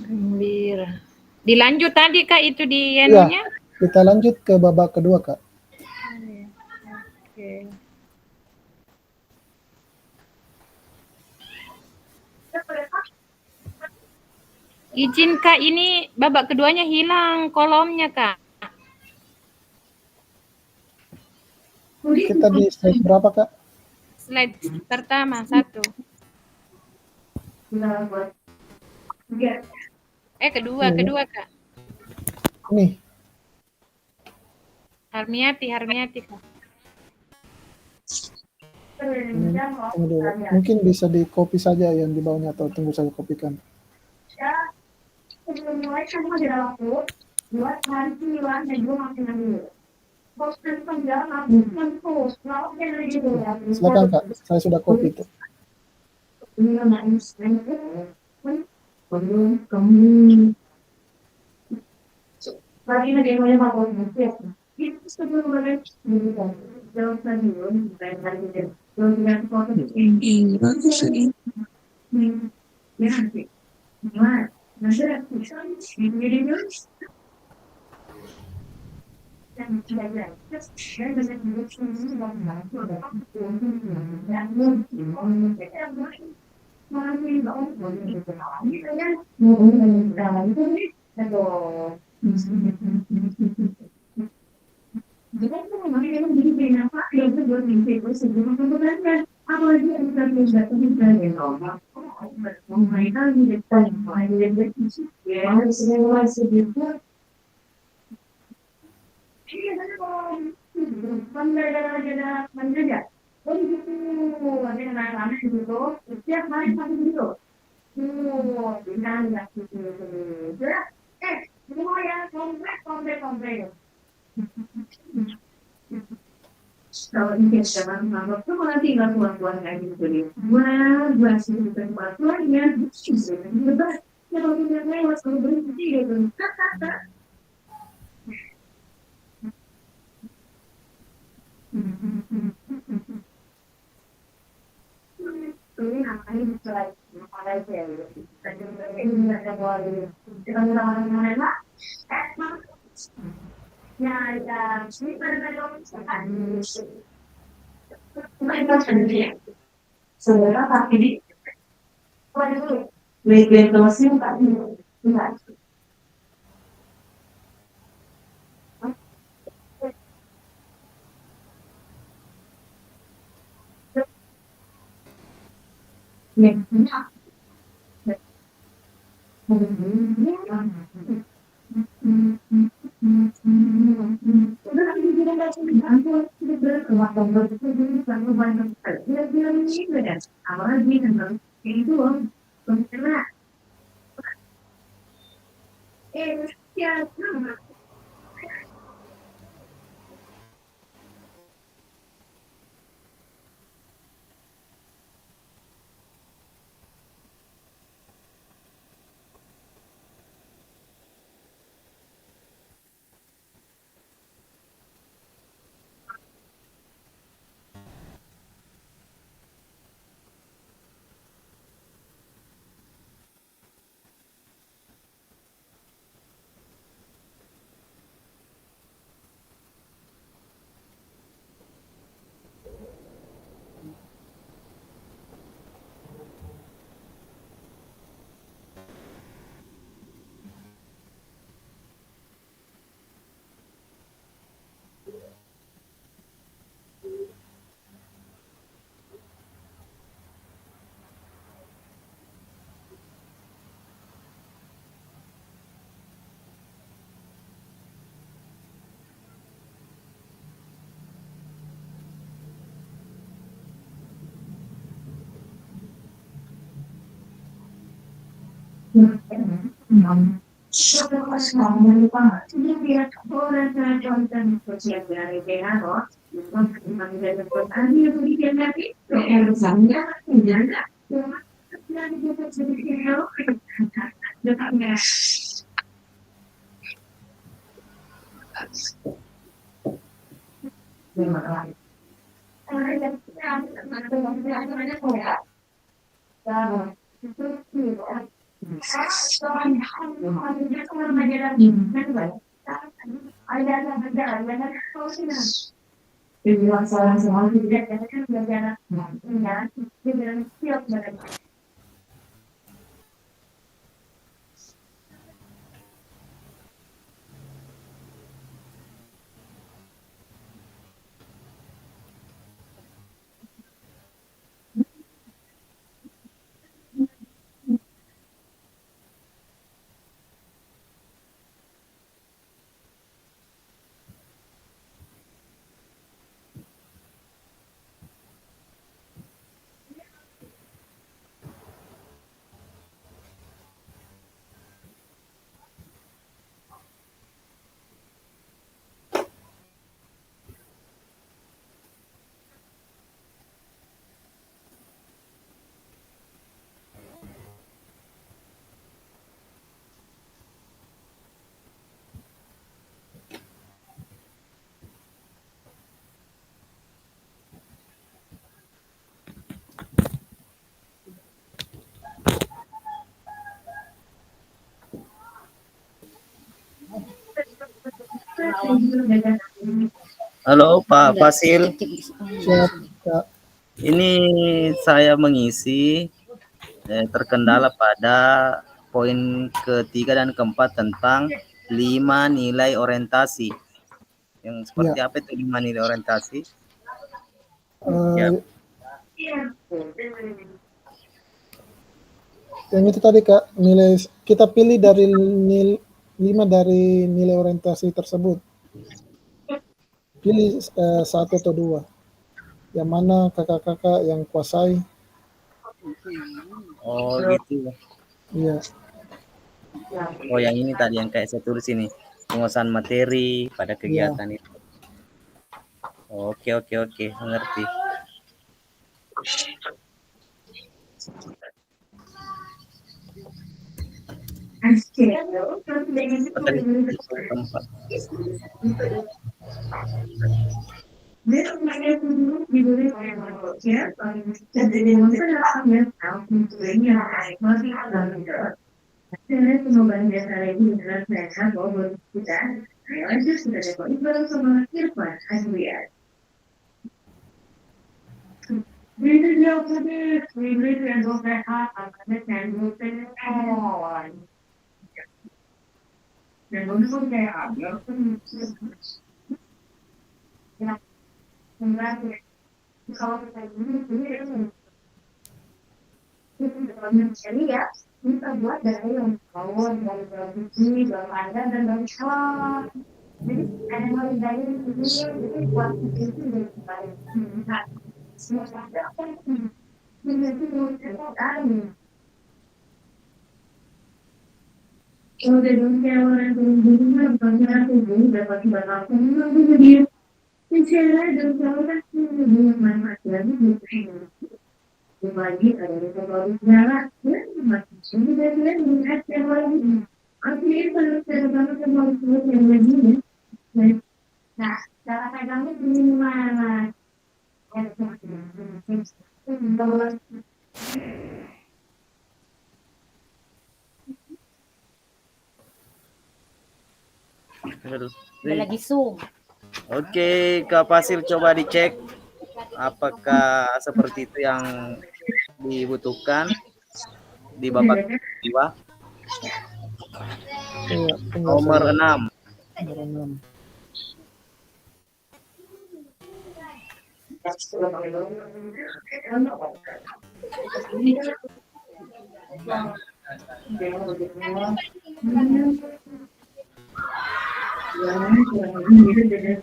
Gembira. Dilanjut tadi Kak itu di anunya? Kita lanjut ke babak kedua Kak. Oke. Izin Kak, ini babak keduanya hilang kolomnya Kak. Kita di slide berapa Kak? Slide pertama 1. Kedua Kak. Nih. Harmiati Kak. Tunggu dulu. Mungkin bisa di copy saja yang di bawahnya atau tunggu saya kopikan. Sebelum mulai kamu ada waktu buat hari sembilan dan gue makin dulu. Bosan penjara, bukan post, mau kayak gitu ya. Silakan Kak, saya sudah copy itu. Lagi ada yang mau apa ya? Itu sebelum mulai jauh tadi belum dengan foto ini. Ya nanti, gimana? Nanti aku bisa jadi kalau ini sekarang nggak tuh kalau tinggal pulang-pulang kayak gitu deh. Gua sih di tempat lainnya bisa bebas. Ya kalau kita lewat kalau berhenti gitu. Ini namanya bisa ada ya. Tadi ini ada buat dengan orang-orang lah. Ya, sih pada mereka sendiri. Saudara tapi di waduh, legislasi tak enggak. Halo Pak Fasil, Siap, Kak. ini saya mengisi terkendala pada poin ketiga dan keempat tentang 5 nilai orientasi. Yang seperti apa itu 5 nilai orientasi? Ya. Yang itu tadi Kak, nilai kita pilih dari 5 dari nilai orientasi tersebut. Pilih 1 atau 2. Yang mana kakak-kakak yang kuasai. Oh gitu. Iya. Oh yang ini tadi yang kayak saya tulis ini, penguasaan materi pada kegiatan itu. Oke, mengerti. Udah lagi Zoom. Oke, Kak Fasil coba dicek apakah seperti itu yang dibutuhkan di babak kedua. Nomor 6.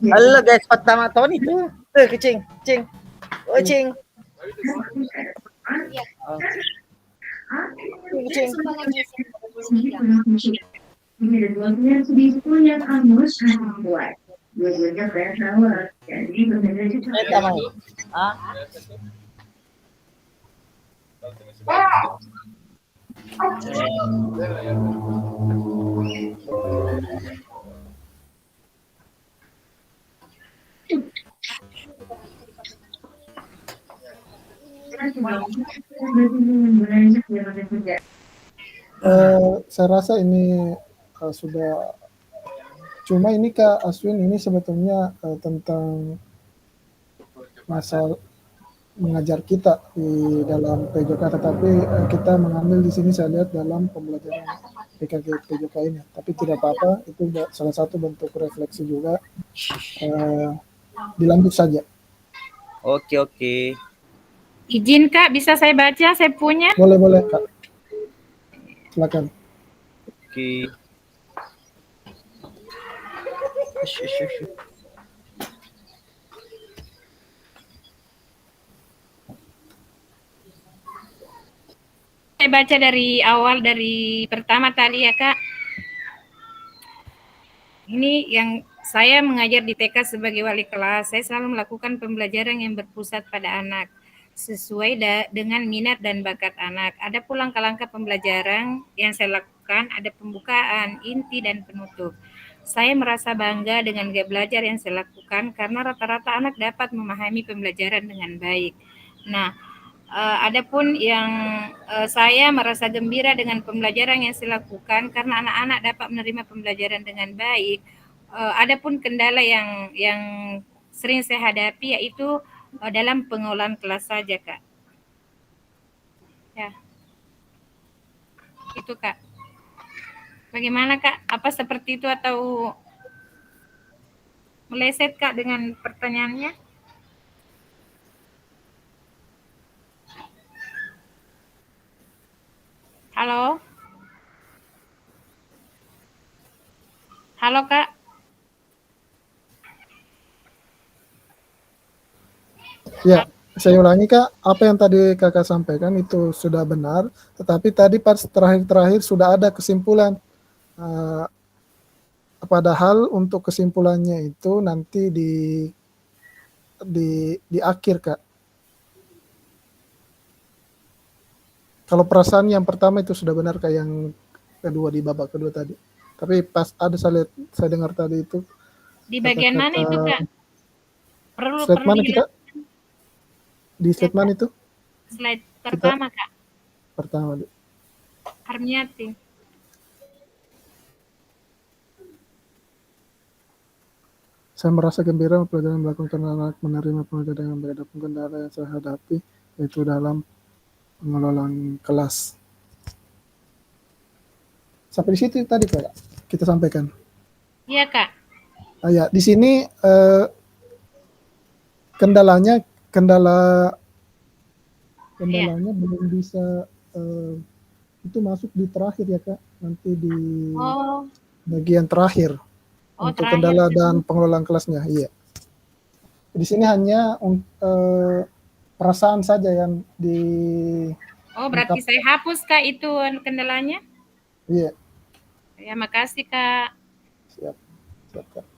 Halo guys, pertama tahun itu. Tuh, kucing. Oh, cing. Kucing. sedikit berfungsi. Ini ada dua sebetulnya yang hangus dan kuat. Dua-duanya bersama. Jadi benar-benar itu. Saya rasa ini sudah, cuma ini Kak Aswin, ini sebetulnya tentang masalah mengajar kita di dalam PJK, tetapi kita mengambil di sini saya lihat dalam pembelajaran PKG PJK ini, tapi tidak apa-apa, itu salah satu bentuk refleksi juga. Dilanjut saja. Oke. Izin Kak, bisa saya baca? Saya punya. Boleh Kak. Silakan. Oke. Saya baca dari awal, dari pertama tadi ya Kak. Ini yang saya mengajar di TK sebagai wali kelas, saya selalu melakukan pembelajaran yang berpusat pada anak, sesuai dengan minat dan bakat anak. Ada pula langkah-langkah pembelajaran yang saya lakukan, ada pembukaan, inti, dan penutup. Saya merasa bangga dengan gaya belajar yang saya lakukan karena rata-rata anak dapat memahami pembelajaran dengan baik. Nah, adapun yang saya merasa gembira dengan pembelajaran yang saya lakukan karena anak-anak dapat menerima pembelajaran dengan baik. Adapun kendala yang sering saya hadapi yaitu dalam pengolahan kelas saja Kak. Ya, itu Kak. Bagaimana Kak? Apa seperti itu atau meleset Kak dengan pertanyaannya? Halo? Halo Kak? Ya, saya ulangi Kak, apa yang tadi Kakak sampaikan itu sudah benar, tetapi tadi pas terakhir-terakhir sudah ada kesimpulan. Padahal untuk kesimpulannya itu nanti di akhir Kak. Kalau perasaan yang pertama itu sudah benar kayak yang kedua, di babak kedua tadi. Tapi pas ada saya dengar tadi itu. Di bagian mana itu Kak? Perlu mana kita? Di slide mana itu? Slide pertama Kak. Pertama. Harmiati. Saya merasa gembira pelajaran melakukan anak menerima pembelajaran dengan baik. Adapun kendala yang saya hadapi yaitu dalam pengelolaan kelas. Sampai di situ tadi Kak kita sampaikan. Iya Kak. Ya, di sini kendalanya belum bisa itu masuk di terakhir ya Kak, nanti di bagian terakhir untuk terakhir. Kendala dan pengelolaan kelasnya. Iya. Di sini hanya perasaan saja yang di. Oh, berarti saya hapus Kak itu kendalanya? Iya. Ya, makasih Kak. Siap Kak.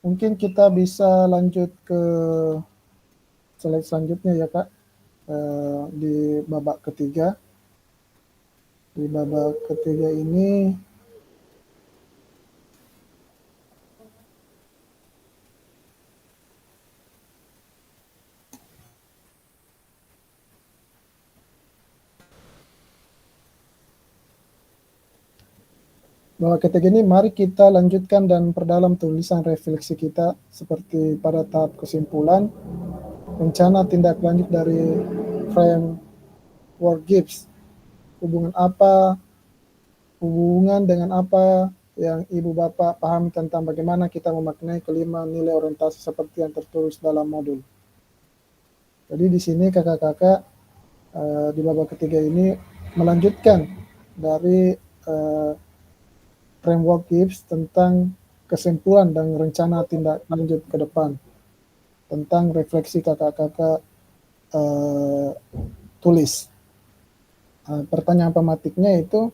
Mungkin kita bisa lanjut ke slide selanjutnya ya Kak, di babak ketiga. Di babak ketiga ini bahwa ketika ini mari kita lanjutkan dan perdalam tulisan refleksi kita seperti pada tahap kesimpulan. rencana tindak lanjut dari framework GIPS. Hubungan dengan apa yang Ibu Bapak pahami tentang bagaimana kita memaknai kelima nilai orientasi seperti yang tertulis dalam modul. Jadi di sini kakak-kakak di babak ketiga ini melanjutkan dari framework GIPS tentang kesimpulan dan rencana tindak lanjut ke depan, tentang refleksi kakak-kakak tulis. Pertanyaan pematiknya itu,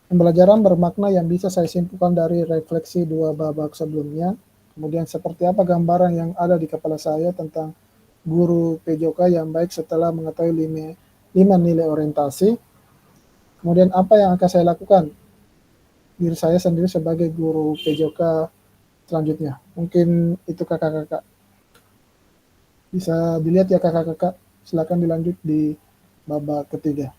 pembelajaran bermakna yang bisa saya simpulkan dari refleksi dua babak sebelumnya. Kemudian seperti apa gambaran yang ada di kepala saya tentang guru PJOK yang baik setelah mengetahui 5 nilai orientasi. Kemudian apa yang akan saya lakukan diri saya sendiri sebagai guru PJOK selanjutnya. Mungkin itu kakak-kakak. Bisa dilihat ya kakak-kakak. Silakan dilanjut di babak ketiga.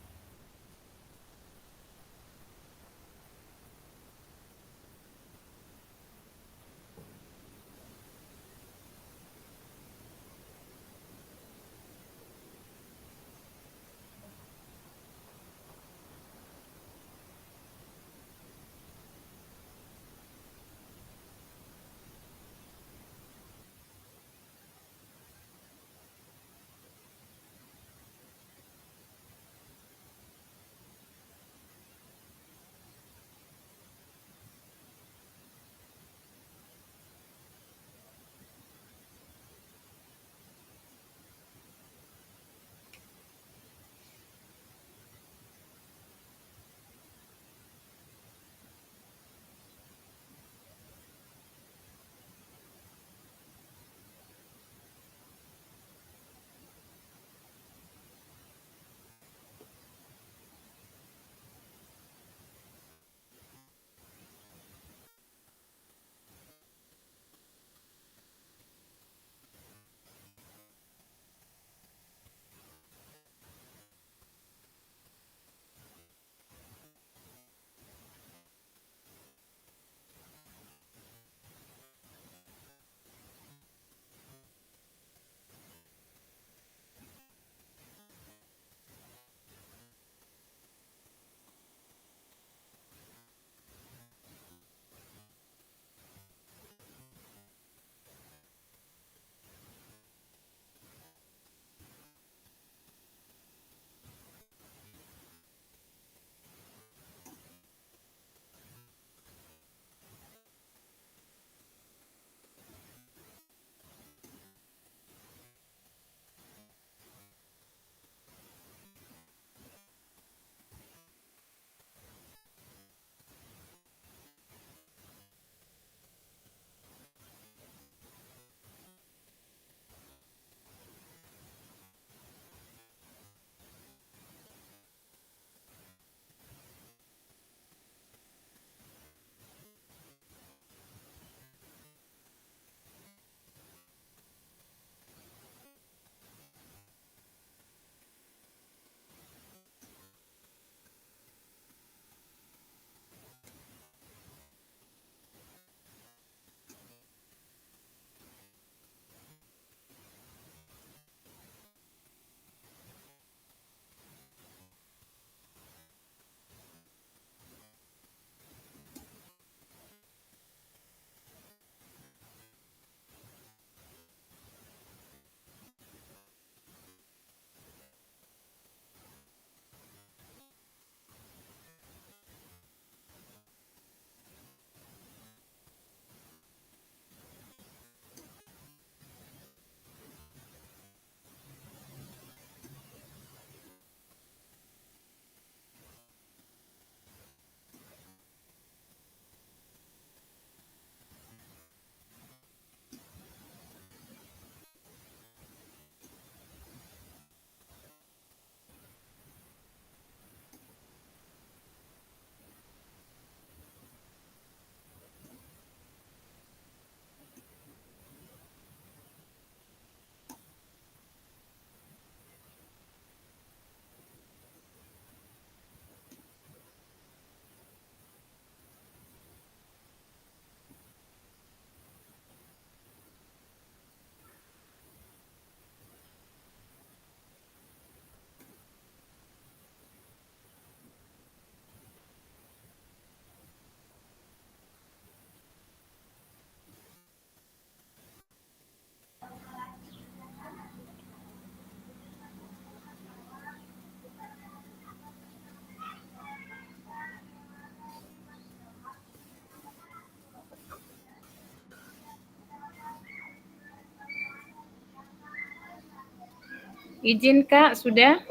Izin Kak, sudah?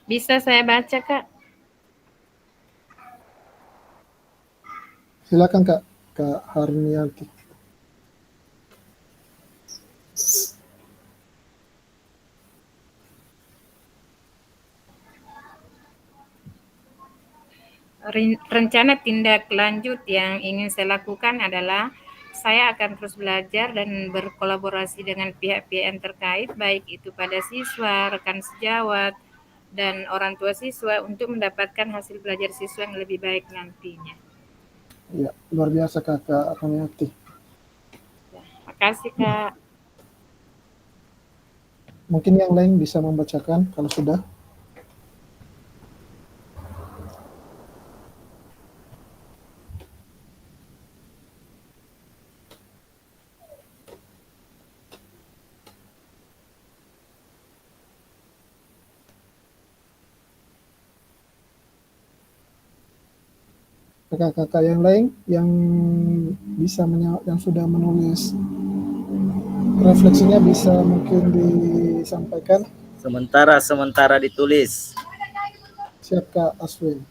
Bisa saya baca Kak? Silakan Kak, Kak Harnianti. Rencana tindak lanjut yang ingin saya lakukan adalah saya akan terus belajar dan berkolaborasi dengan pihak-pihak yang terkait, baik itu pada siswa, rekan sejawat, dan orang tua siswa untuk mendapatkan hasil belajar siswa yang lebih baik nantinya. Ya, luar biasa Kak Harnianti. Makasih Kak. Mungkin yang lain bisa membacakan kalau sudah. Kakak-kakak yang lain yang bisa yang sudah menulis refleksinya bisa mungkin disampaikan. Sementara ditulis. Siap Kak Aswin.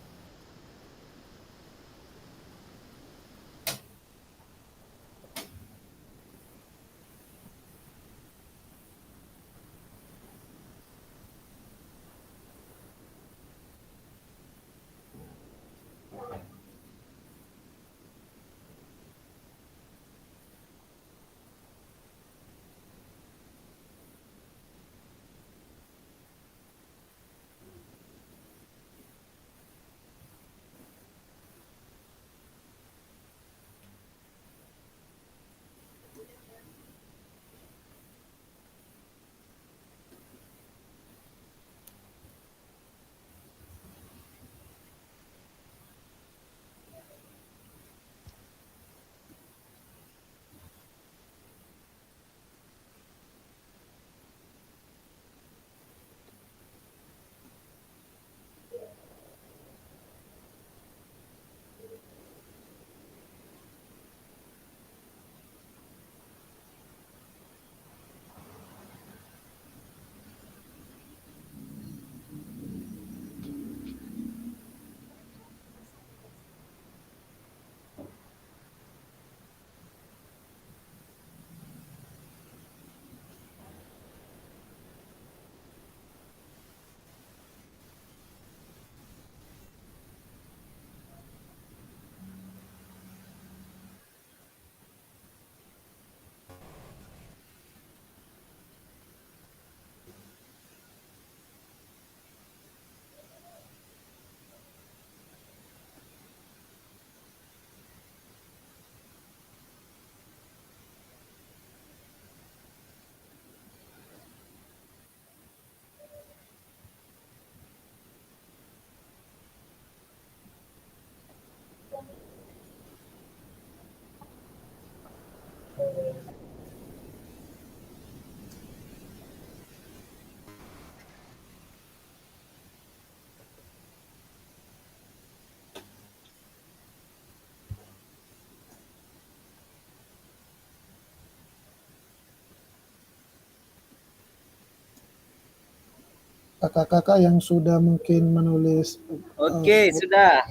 Kakak-kakak yang sudah mungkin menulis. Oke, sudah.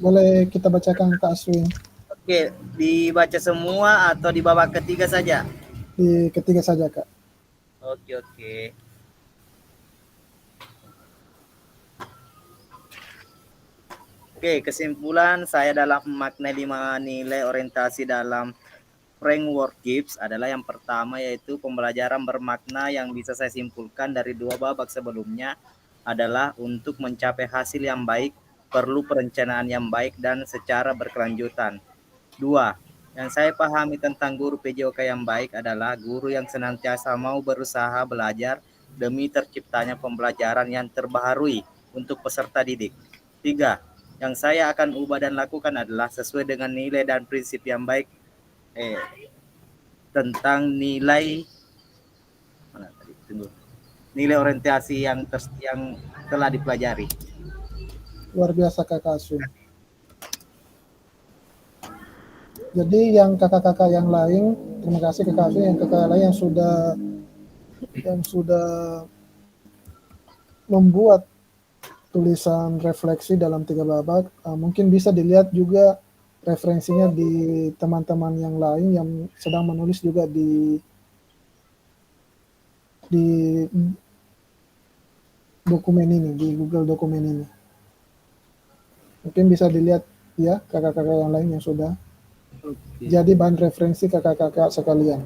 Boleh kita bacakan Kak Aswin. Oke, dibaca semua atau di babak ketiga saja? Di ketiga saja Kak. Oke. Oke, kesimpulan saya dalam memaknai 5 nilai orientasi dalam framework GIPS adalah yang pertama yaitu pembelajaran bermakna. Yang bisa saya simpulkan dari 2 babak sebelumnya adalah untuk mencapai hasil yang baik perlu perencanaan yang baik dan secara berkelanjutan. 2. Yang saya pahami tentang guru PJOK yang baik adalah guru yang senantiasa mau berusaha belajar demi terciptanya pembelajaran yang terbaharui untuk peserta didik. 3. Yang saya akan ubah dan lakukan adalah sesuai dengan nilai dan prinsip yang baik tentang nilai orientasi yang telah dipelajari. Luar biasa Kakak Aswin. Jadi yang kakak-kakak yang lain, terima kasih Kakak Aswin, yang kakak lain yang sudah yang sudah membuat tulisan refleksi dalam 3 babak, mungkin bisa dilihat juga referensinya di teman-teman yang lain yang sedang menulis juga di dokumen ini, di Google dokumen ini. Mungkin bisa dilihat ya kakak-kakak yang lain yang sudah jadi bahan referensi kakak-kakak sekalian.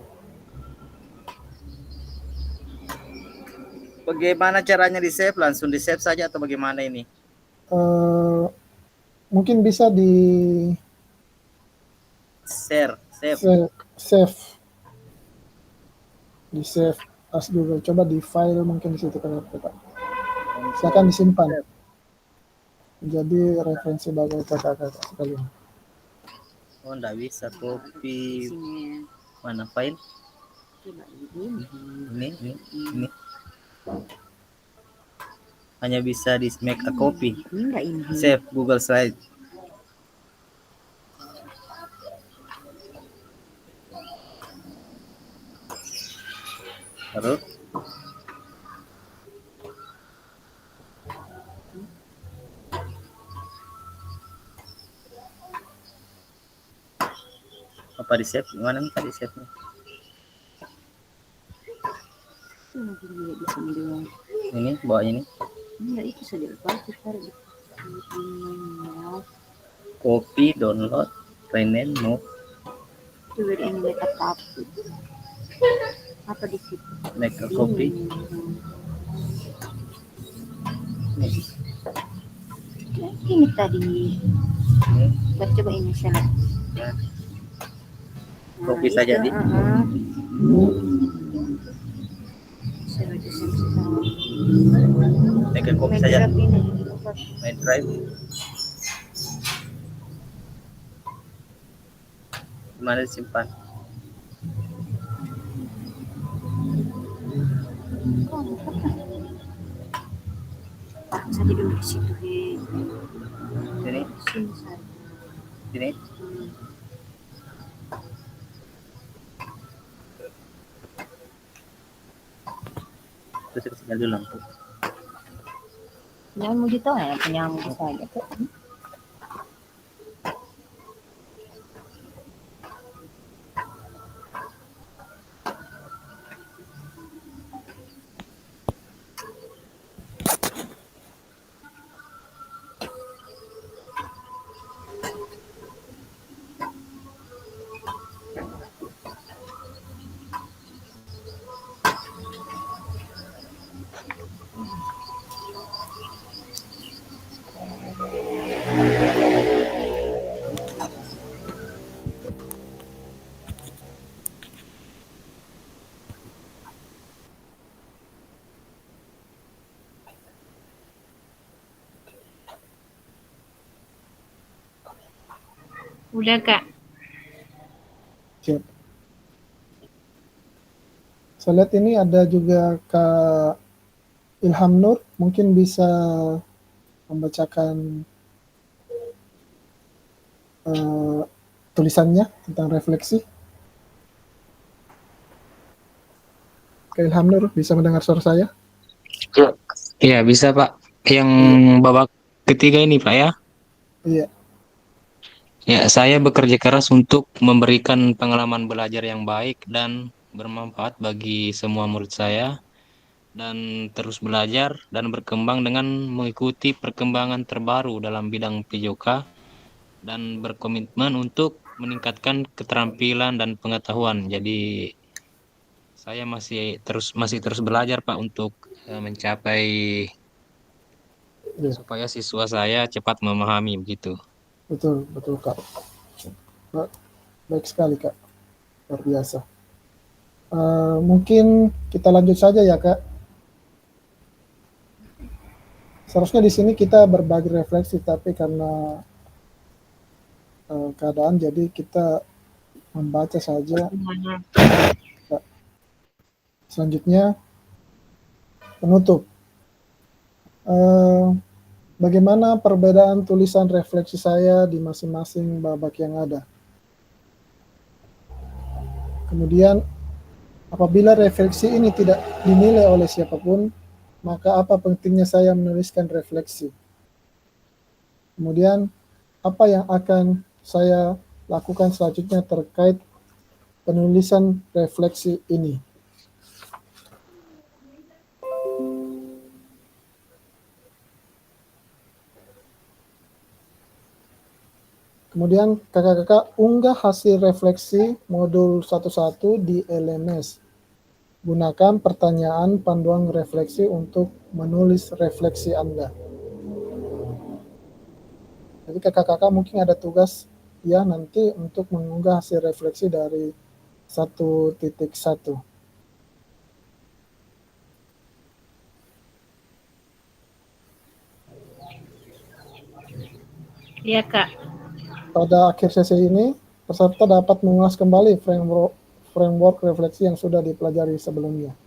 Bagaimana caranya di save? Langsung di save saja atau bagaimana ini? Mungkin bisa di save. Di save as Google. Coba di file mungkin di situ kakak. Silakan disimpan. Jadi referensi bagi kakak-kakak sekalian. Oh, enggak bisa copy. Mana file? Coba ini. Ini. Hanya bisa di make a copy. Save Google Slide. Terus apa di save? Gimana minta di save? Ini bawa ini. Enggak, itu sudah pakai taruh. Copy, download, rename, move. Coba ini make up apa di situ? Make a copy. Ini tadi. Coba ini select. Copy saja di. Make a copy saja. My drive. Mana disimpan? Saja dulu di situ. Sini. Sini. Terus sinyal dulu lampu. Jangan mau gitu ya, penyambung saja tuh. Udah, Kak. Siap. Saya lihat ini ada juga Kak Ilham Nur, mungkin bisa membacakan tulisannya tentang refleksi. Kak Ilham Nur, bisa mendengar suara saya? Iya, bisa Pak. Yang babak ketiga ini Pak ya? Iya. Ya, saya bekerja keras untuk memberikan pengalaman belajar yang baik dan bermanfaat bagi semua murid saya, dan terus belajar dan berkembang dengan mengikuti perkembangan terbaru dalam bidang PJOK, dan berkomitmen untuk meningkatkan keterampilan dan pengetahuan. Jadi saya masih terus belajar Pak untuk mencapai supaya siswa saya cepat memahami begitu. Betul Kak. Baik sekali Kak, luar biasa. Mungkin kita lanjut saja ya Kak. Seharusnya di sini kita berbagi refleksi, tapi karena keadaan jadi kita membaca saja. Selanjutnya penutup. Bagaimana perbedaan tulisan refleksi saya di masing-masing babak yang ada. Kemudian Apabila refleksi ini tidak dinilai oleh siapapun, maka apa pentingnya saya menuliskan refleksi? Kemudian, apa yang akan saya lakukan selanjutnya terkait penulisan refleksi ini? Kemudian kakak-kakak unggah hasil refleksi modul 11 di LMS. Gunakan pertanyaan panduan refleksi untuk menulis refleksi Anda. Jadi kakak-kakak mungkin ada tugas ya nanti untuk mengunggah hasil refleksi dari 1.1. Iya, Kak. Pada akhir sesi ini, peserta dapat mengulas kembali framework refleksi yang sudah dipelajari sebelumnya.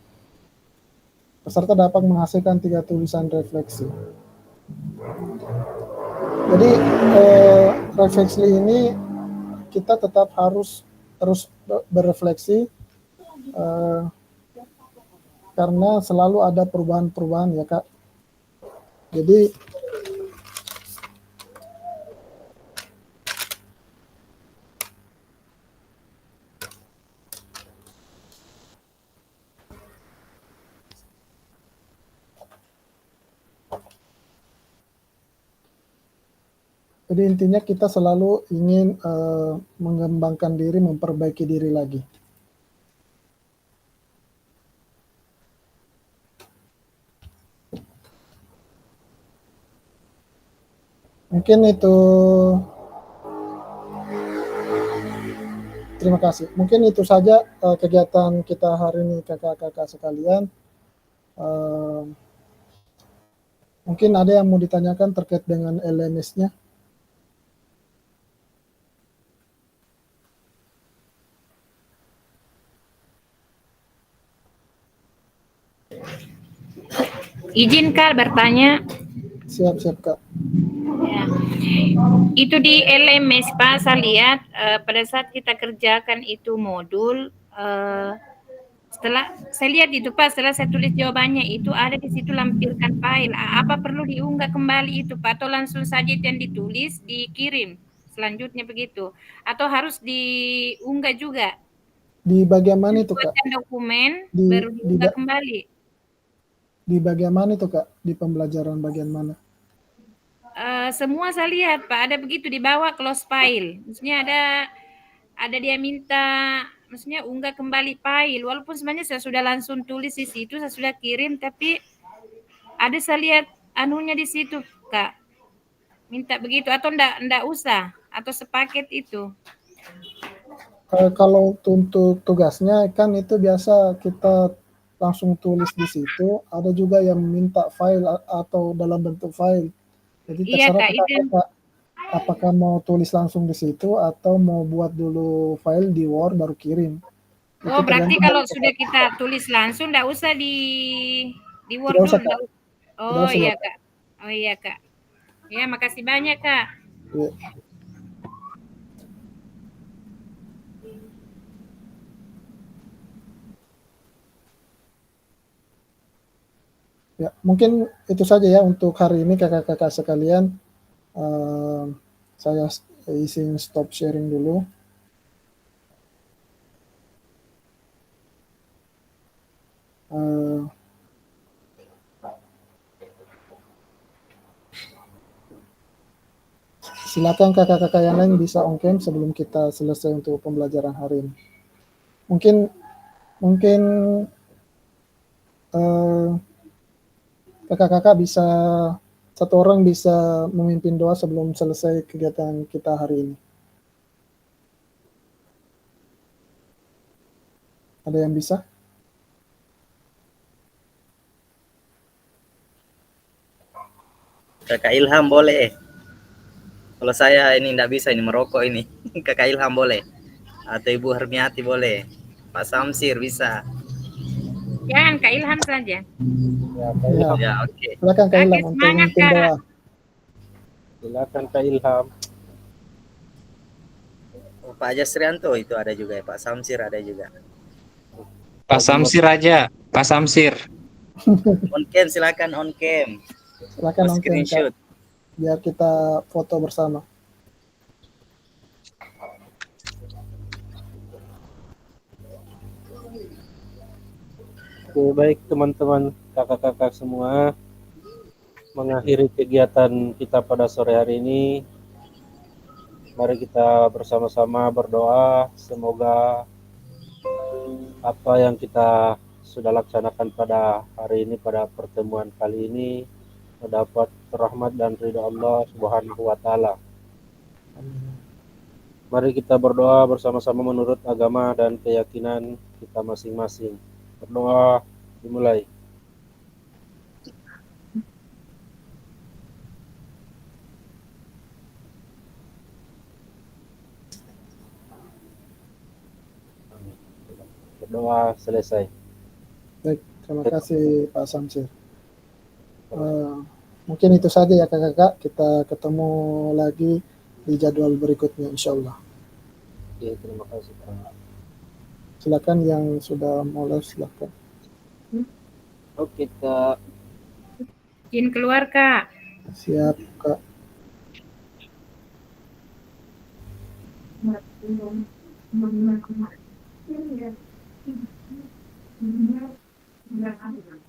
Peserta dapat menghasilkan 3 tulisan refleksi. Jadi refleksi ini kita tetap harus terus berefleksi karena selalu ada perubahan-perubahan ya Kak. Jadi intinya kita selalu ingin mengembangkan diri, memperbaiki diri lagi. Mungkin itu, terima kasih. Mungkin itu saja kegiatan kita hari ini kakak-kakak sekalian. Mungkin ada yang mau ditanyakan terkait dengan LMS-nya. Izin Kak bertanya. Siap-siap Kak. Ya. Itu di LMS Pak, saya lihat pada saat kita kerjakan itu modul, setelah saya lihat itu Pak, setelah saya tulis jawabannya itu ada di situ lampirkan file. Apa perlu diunggah kembali itu Pak, atau langsung saja itu yang ditulis dikirim selanjutnya begitu, atau harus diunggah juga? Di bagian mana itu Kak? Dokumen baru diunggah kembali. Di bagian mana itu Kak? Di pembelajaran bagian mana? Semua saya lihat Pak, ada begitu di bawah close file. Maksudnya ada dia minta, maksudnya unggah kembali file. Walaupun sebenarnya saya sudah langsung tulis di situ, saya sudah kirim, tapi ada saya lihat anunya di situ Kak. Minta begitu atau enggak usah atau sepaket itu. Kalau untuk tugasnya kan itu biasa kita langsung tulis di situ. Ada juga yang minta file atau dalam bentuk file. Jadi terserah Kak, apakah mau tulis langsung di situ atau mau buat dulu file di Word baru kirim. Oh, berarti kalau sudah kita tulis langsung enggak usah di Word dulu. Oh iya Kak. Oh iya Kak. Ya, makasih banyak Kak. Ya. Ya, mungkin itu saja ya untuk hari ini kakak-kakak sekalian. Saya izin stop sharing dulu. Silakan kakak-kakak yang lain bisa on cam sebelum kita selesai untuk pembelajaran hari ini. Mungkin kakak-kakak bisa, satu orang bisa memimpin doa sebelum selesai kegiatan kita hari ini. Ada yang bisa? Kakak Ilham boleh. Kalau saya ini enggak bisa, ini merokok ini. Kakak Ilham boleh. Atau Ibu Hermiati boleh. Pak Samsir bisa. Jangan Kak Ilham saja. Ya, oke. Silakan Kak Ilham untuk memimpin doa. Silakan Kak Ilham. Pak Jasrianto itu ada juga ya, Pak Samsir ada juga. Pak Samsir aja, Pak Samsir. On cam, silakan on cam. Silakan Mau on cam, Kak, screenshot. biar kita foto bersama. Oke, baik teman-teman, kakak-kakak semua. Mengakhiri kegiatan kita pada sore hari ini, mari kita bersama-sama berdoa semoga apa yang kita sudah laksanakan pada hari ini, pada pertemuan kali ini, mendapat rahmat dan ridha Allah Subhanahu wa taala. Mari kita berdoa bersama-sama menurut agama dan keyakinan kita masing-masing. Berdoa dimulai. Berdoa selesai. Baik, terima kasih Pak Samsir. Mungkin itu saja ya kakak-kakak, kita ketemu lagi di jadwal berikutnya insya Allah. Oke, terima kasih Pak. Silakan yang sudah mulai, silakan. Oke Kak. Izin keluar, Kak. Siap Kak. Iya.